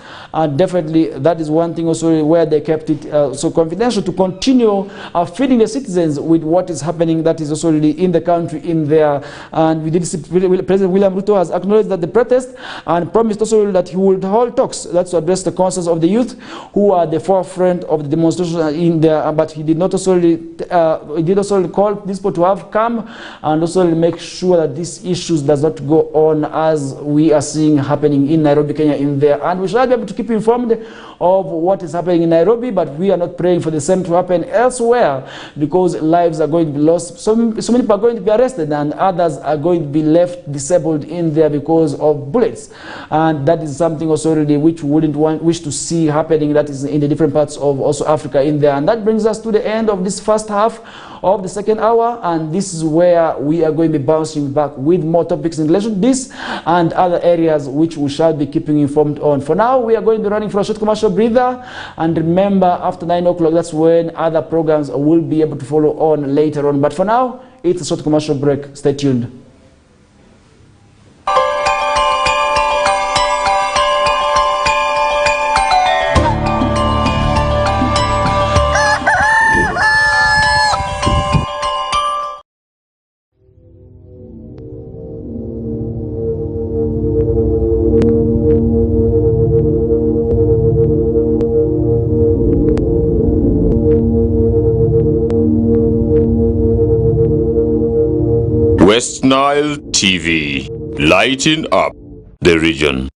Definitely that is one thing also really where they kept it so confidential to continue feeding the citizens with what is happening, that is also really in the country in there. And we did see President William Ruto has acknowledged that the protest, and promised also that he would hold talks to address the concerns of the youth who are the forefront of the demonstration in there. But he did not also call these people to have calm, and also make sure that these issues does not go on as we are seeing happening in Nairobi, Kenya in there. And we shall be able to keep you informed of what is happening in Nairobi, but we are not praying for the same to happen elsewhere, because lives are going to be lost. So many people are going to be arrested, and others are going to be left disabled in there because of bullets. And that is something also really which we wouldn't wish to see happening, that is in the different parts of also Africa in there. And that brings us to the end of this first half of the second hour, and this is where we are going to be bouncing back with more topics in relation to this and other areas which we shall be keeping informed on. For now, we are going to be running for a short commercial breather, and remember, after 9 o'clock, that's when other programs will be able to follow on later on. But for now, it's a short commercial break. Stay tuned. West Nile TV, lighting up the region.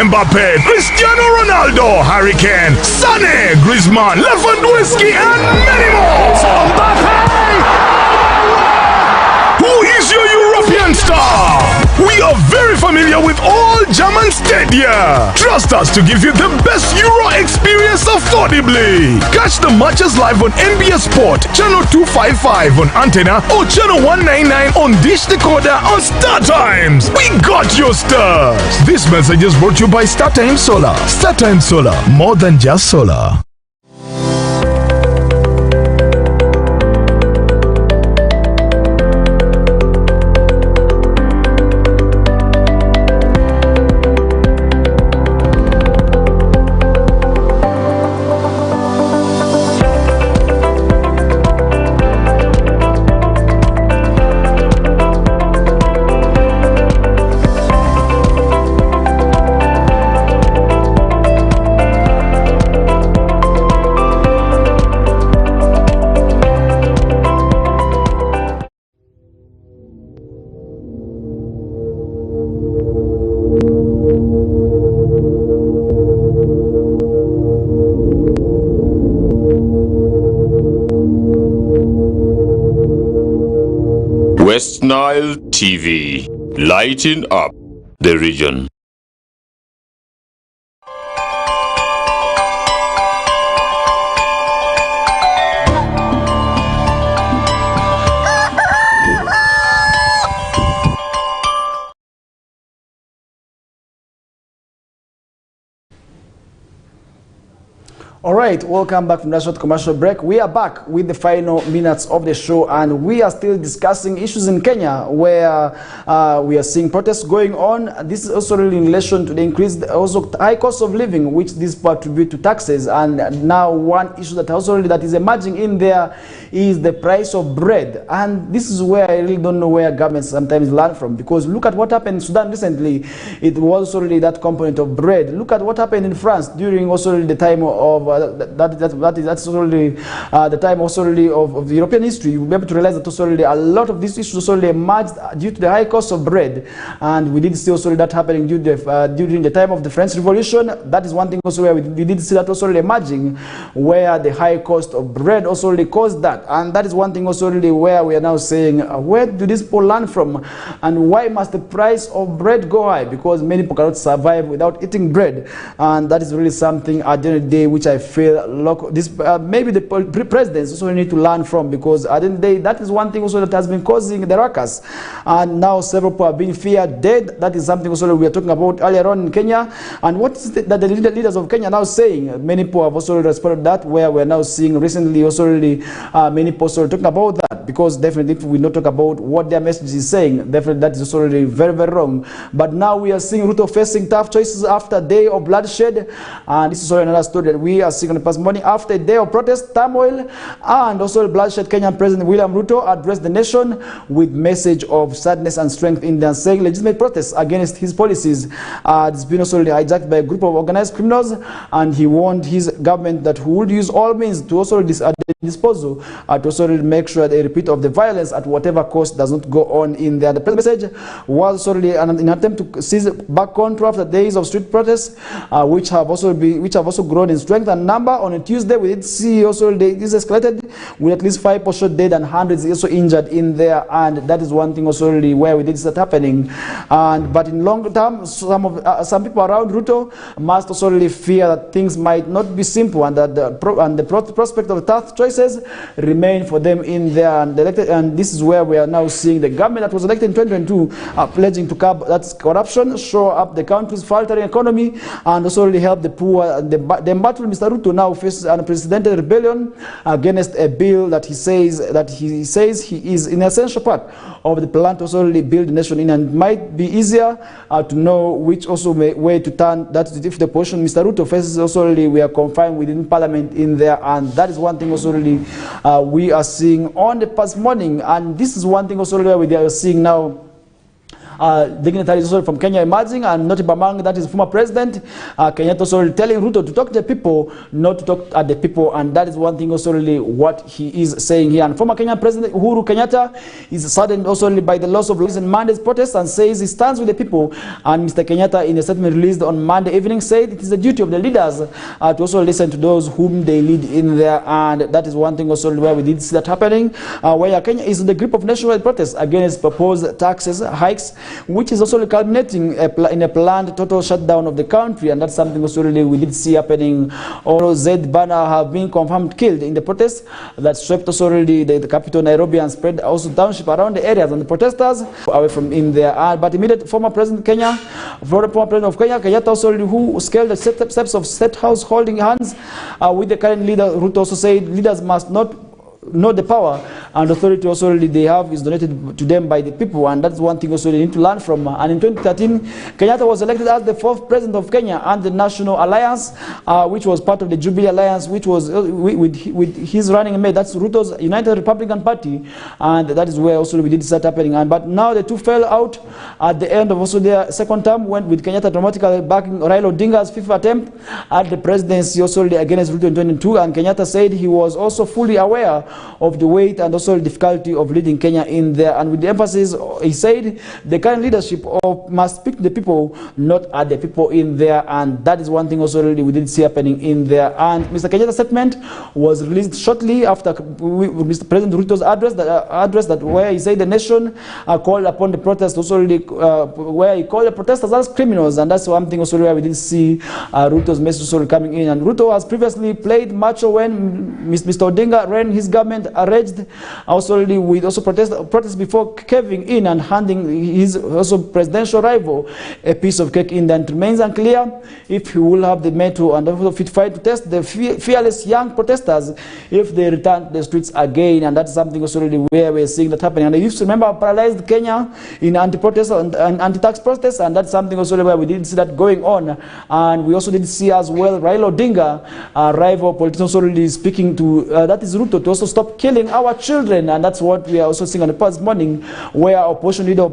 Mbappe, Cristiano Ronaldo, Harry Kane, Sané, Griezmann, Lewandowski, and many more. Mbappe! Who is your European star? We are very familiar with all German stadia. Trust us to give you the best Euro experience affordably. Catch the matches live on NBS Sport, channel 255 on antenna or channel 199 on Dish Decoder on Star Times. We got your stars. This message is brought to you by StarTimes Solar. StarTimes Solar, more than just solar. West Nile TV, lighting up the region. All right, welcome back from that short commercial break. We are back with the final minutes of the show, and we are still discussing issues in Kenya where we are seeing protests going on. This is also really in relation to the increased also high cost of living, which this attribute to taxes. And now one issue that also really that is emerging in there is the price of bread. And this is where I really don't know where governments sometimes learn from, because look at what happened in Sudan recently. It was also really that component of bread. Look at what happened in France during also really the time of that's already the time also really of the European history. You'll be able to realize that also really a lot of these issues also really emerged due to the high cost of bread, and we did see also that happening during the time of the French Revolution. That is one thing also where we did see that also really emerging, where the high cost of bread also really caused that, and that is one thing also really where we are now saying where do these people learn from, and why must the price of bread go high? Because many people cannot survive without eating bread, and that is really something at the end of the day which I feel maybe the presidents also need to learn from, because at the end of the day that is one thing also that has been causing the ruckus, and now several people are being feared dead. That is something also we are talking about earlier on in Kenya. And what is that the leaders of Kenya now saying? Many people have also responded that, where we are now seeing recently also really many people also talking about that, because definitely if we not talk about what their message is saying, definitely that is also really very, very wrong. But now we are seeing Ruto facing tough choices after a day of bloodshed, and this is also another story that we are seeing on the past morning. After a day of protest, turmoil, and also bloodshed, Kenyan President William Ruto addressed the nation with message of sadness and strength in their saying legitimate protests against his policies. It's been also hijacked by a group of organized criminals, and he warned his government that he would use all means to also disposal to also make sure they repeat of the violence at whatever cost does not go on in there. The president's message was solely an attempt to seize back control after days of street protests, which have also grown in strength and number. On a Tuesday, we did see also this escalated with at least 5 people dead and hundreds also injured in there, and that is one thing also really where we did see that happening. But in long term, some people around Ruto must also really fear that things might not be simple, and that the prospect of tough choices remain for them in there. And this is where we are now seeing the government that was elected in 2022 pledging to curb that's corruption, shore up the country's faltering economy, and also really help the poor. The battle Mr. Ruto now faces an unprecedented rebellion against a bill that he says he is an essential part of the plan to also really build the nation in, and it might be easier to know which also way to turn. That if the position Mr. Ruto faces also really we are confined within parliament in there, and that is one thing also really we are seeing on the past morning. And this is one thing also really we are seeing now. Dignitaries also from Kenya emerging, and notable among that is former President Kenyatta also telling Ruto to talk to the people, not to talk at the people, and that is one thing also really what he is saying here. And former Kenyan President Uhuru Kenyatta is saddened also really by the loss of lives in Monday's protests, and says he stands with the people. And Mr. Kenyatta, in a statement released on Monday evening, said it is the duty of the leaders to also listen to those whom they lead in there, and that is one thing also where we did see that happening, where Kenya is in the grip of nationwide protests against proposed taxes hikes, which is also culminating in a planned total shutdown of the country. And that's something also really we did see happening. All Zed Bana have been confirmed killed in the protests that swept also really the capital Nairobi and spread also township around the areas, and the protesters away from in there. But immediate former President of Kenya, Kenyatta also really, who scaled the steps of State House holding hands with the current leader, Ruto also said leaders must not know the power and authority also really they have is donated to them by the people, and that's one thing also they need to learn from. And in 2013, Kenyatta was elected as the 4th president of Kenya and the National Alliance, which was part of the Jubilee Alliance, which was with his running mate, that's Ruto's United Republican Party, and that is where also we did start happening. But now the two fell out at the end of also their second term, went with Kenyatta dramatically backing Raila Odinga's 5th attempt at the presidency also against Ruto in 2022, and Kenyatta said he was also fully aware of the weight and also the difficulty of leading Kenya in there. And with the emphasis, he said the current leadership must speak to the people, not at the people in there. And that is one thing also really we did see happening in there. And Mr. Kenyatta's statement was released shortly after Mr. President Ruto's address that where he said the nation called upon the protesters also really, where he called the protesters as criminals. And that's one thing also where we did see Ruto's message also coming in. And Ruto has previously played macho when Mr. Odinga ran his government, alleged also with also protests before caving in and handing his also presidential rival a piece of cake in. Then it remains unclear if he will have the mettle and also fit fight to test the fearless young protesters if they return to the streets again. And that's something also really where we're seeing that happening. And I used to remember paralyzed Kenya in anti-protest and anti-tax protests, and that's something also where we did see that going on. And we also did see as well Raila Odinga, rival politician, also really speaking to that is Ruto, to also stop killing our children. And that's what we are also seeing on the past morning, where opposition leader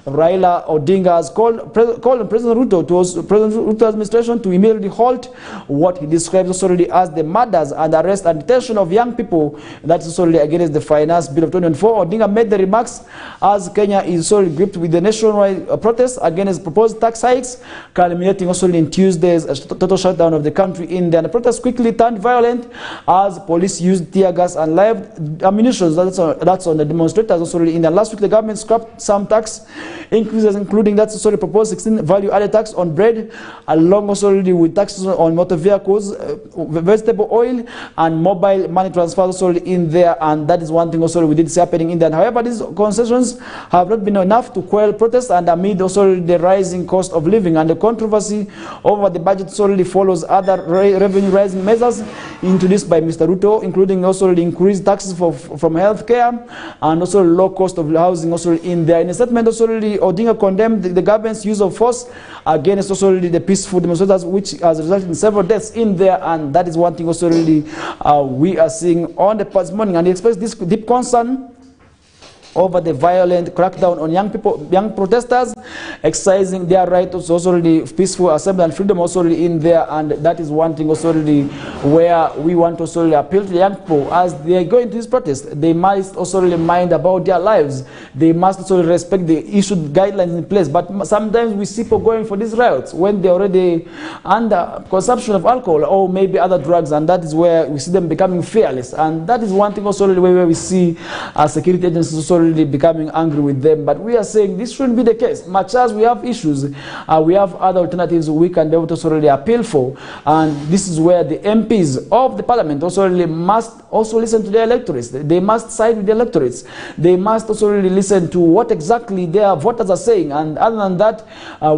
Raila Odinga has called President Ruto to President Ruto's administration to immediately halt what he describes also really as the murders and arrest and detention of young people. That's also really against the finance bill of 2024. Odinga made the remarks as Kenya is so gripped with the nationwide protests against proposed tax hikes, culminating also in Tuesday's total shutdown of the country in there. And the protests quickly turned violent as police used tear gas and live ammunition. That's on the demonstrators also in there. Last week the government scrapped some tax increases, including that's also the proposed 16 value-added tax on bread, along also with taxes on motor vehicles, vegetable oil, and mobile money transfers also in there. And that is one thing also we did see happening in there. However, these concessions have not been enough to quell protests, and amid also the rising cost of living and the controversy over the budget solely follows other revenue rising measures introduced by Mr. Ruto, including also the increased taxes from healthcare and also low cost of housing also in there. In a statement also Odinga condemned the government's use of force against also the peaceful demonstrators, which has resulted in several deaths in there. And that is one thing also really we are seeing on the past morning, and he expressed this deep concern over the violent crackdown on young protesters, exercising their right to also really peaceful assembly and freedom also really in there. And that is one thing also really where we want to also really appeal to the young people as they are going to this protest. They must also really mind about their lives. They must also respect the issued guidelines in place. But sometimes we see people going for these riots when they're already under consumption of alcohol or maybe other drugs, and that is where we see them becoming fearless. And that is one thing also really where we see security agencies also really becoming angry with them. But we are saying this shouldn't be the case. Much as we have issues, we have other alternatives we can be able to also really appeal for. And this is where the MPs of the parliament also really must also listen to their electorates. They must side with the electorates. They must also really listen to what exactly their voters are saying. And other than that,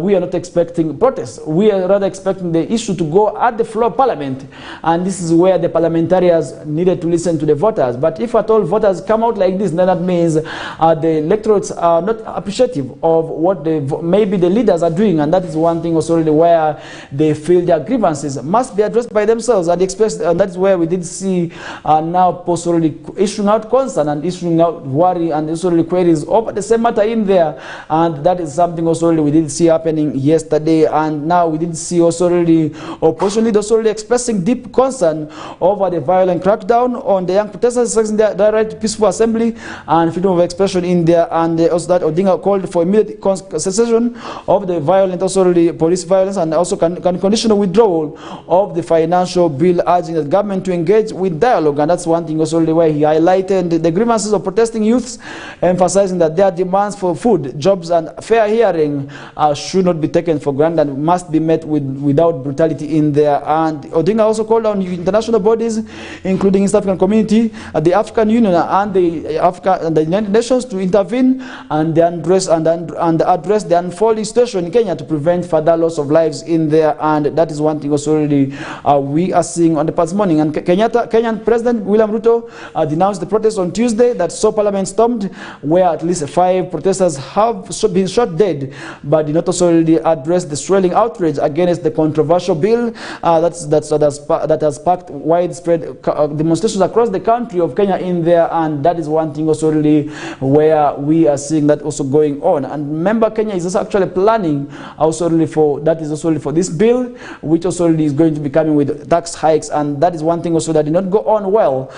we are not expecting protests. We are rather expecting the issue to go at the floor of parliament. And this is where the parliamentarians needed to listen to the voters. But if at all voters come out like this, then that means the electorates are not appreciative of what maybe the leaders are doing. And that is one thing also really where they feel their grievances must be addressed by themselves. And that is where we did see now also really issuing out concern and issuing out worry and also really queries over the same matter in there. And that is something also really we did see happening yesterday. And now we did see also really opposition leaders also really expressing deep concern over the violent crackdown on the young protesters exercising their right to peaceful assembly and freedom of expression in there. And also that Odinga called for immediate cessation of the violent also really police violence and also conditional withdrawal of the financial bill, urging the government to engage with dialogue. And that's one thing also really where he highlighted the grievances of protesting youths, emphasizing that their demands for food, jobs and fair hearing should not be taken for granted and must be met without brutality in there. And Odinga also called on international bodies, including East African Community, the African Union and the United Nations to intervene and address the unfolding situation in Kenya to prevent further loss of lives in there. And that is one thing also really we are seeing on the past morning. And Kenyan President William Ruto denounced the protest on Tuesday that saw Parliament stormed, where at least 5 protesters have been shot dead, but did not also really address the swelling outrage against the controversial bill that has sparked widespread demonstrations across the country of Kenya in there. And that is one thing also really where we are seeing that also going on. And remember, Kenya is also actually planning also really for this bill, which also really is going to be coming with tax hikes. And that is one thing also that did not go on well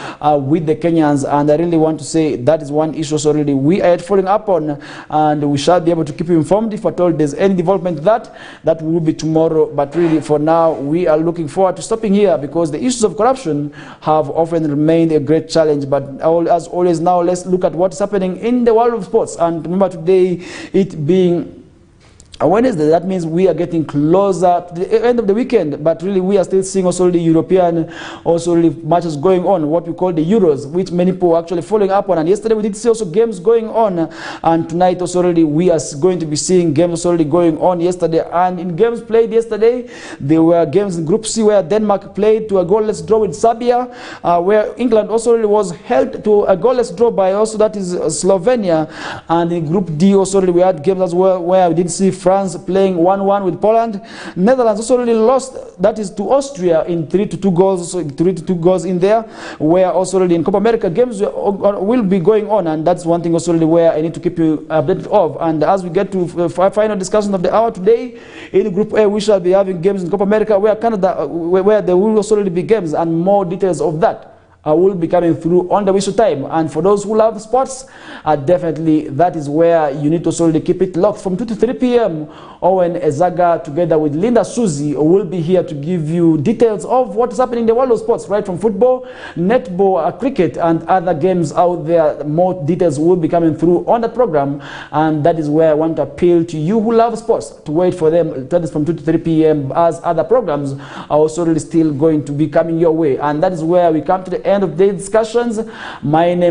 with the Kenyans. And I really want to say that is one issue also really we are following up on, and we shall be able to keep you informed if at all there's any development that will be tomorrow. But really for now, we are looking forward to stopping here because the issues of corruption have often remained a great challenge. But as always, now let's look at what's happening in the world of sports. And remember, today it being Wednesday, that means we are getting closer to the end of the weekend, but really we are still seeing also the European also really matches going on, what we call the Euros, which many people are actually following up on. And yesterday we did see also games going on, and tonight also already we are going to be seeing games already going on yesterday. And in games played yesterday, there were games in Group C where Denmark played to a goalless draw with Serbia, where England also really was held to a goalless draw by also that is Slovenia. And in Group D also really we had games as well where we did see France playing 1-1 with Poland. Netherlands also really lost, that is to Austria, in 3-2 goals, 3-2 goals in there, where also really in Copa America games will be going on. And that's one thing also really where I need to keep you updated of. And as we get to final discussion of the hour today, in Group A we shall be having games in Copa America where Canada, where there will also really be games, and more details of that will be coming through on the whistle time. And for those who love sports, definitely that is where you need to solely keep it locked from 2 to 3 p.m. Owen Ezaga together with Linda Suzy will be here to give you details of what is happening in the world of sports, right from football, netball, cricket and other games out there. More details will be coming through on the program, and that is where I want to appeal to you who love sports to wait for them from 2 to 3 p.m. as other programs are also really still going to be coming your way. And that is where we come to the end of today's discussions. My name